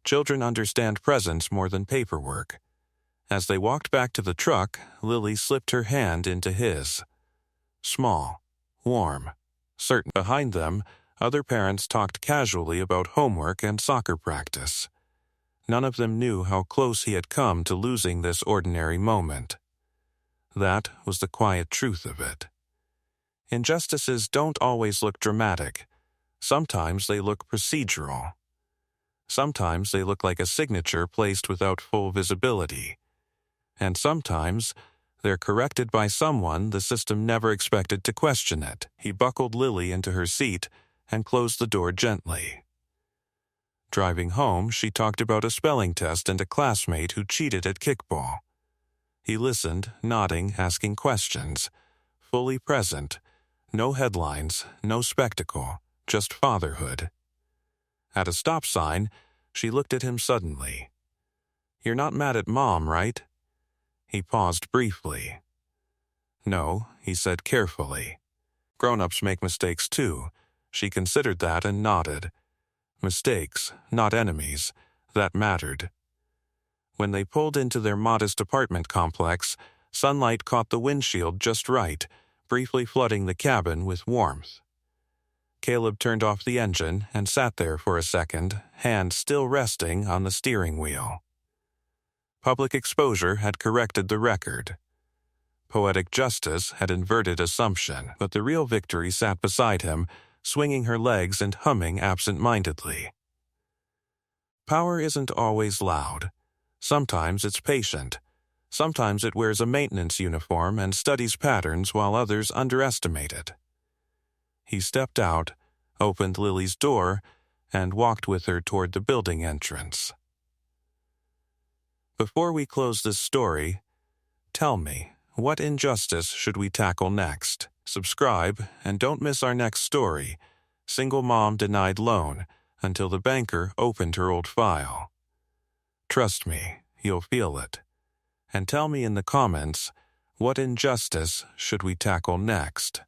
Children understand presence more than paperwork. As they walked back to the truck, Lily slipped her hand into his. Small, warm, certain. Behind them, other parents talked casually about homework and soccer practice. None of them knew how close he had come to losing this ordinary moment. That was the quiet truth of it. Injustices don't always look dramatic. Sometimes they look procedural. Sometimes they look like a signature placed without full visibility. And sometimes they're corrected by someone the system never expected to question it. He buckled Lily into her seat and closed the door gently. Driving home, she talked about a spelling test and a classmate who cheated at kickball. He listened, nodding, asking questions. Fully present. No headlines, no spectacle, just fatherhood. At a stop sign, she looked at him suddenly. "You're not mad at Mom, right?" He paused briefly. "No," he said carefully. "Grown-ups make mistakes too." She considered that and nodded. Mistakes, not enemies. That mattered. When they pulled into their modest apartment complex, sunlight caught the windshield just right, briefly flooding the cabin with warmth. Caleb turned off the engine and sat there for a second, hand still resting on the steering wheel. Public exposure had corrected the record. Poetic justice had inverted assumption, but the real victory sat beside him, swinging her legs and humming absent-mindedly. Power isn't always loud. Sometimes it's patient. Sometimes it wears a maintenance uniform and studies patterns while others underestimate it. He stepped out, opened Lily's door, and walked with her toward the building entrance. Before we close this story, tell me, what injustice should we tackle next? Subscribe, and don't miss our next story, Single Mom Denied Loan, until the banker opened her old file. Trust me, you'll feel it. And tell me in the comments, what injustice should we tackle next?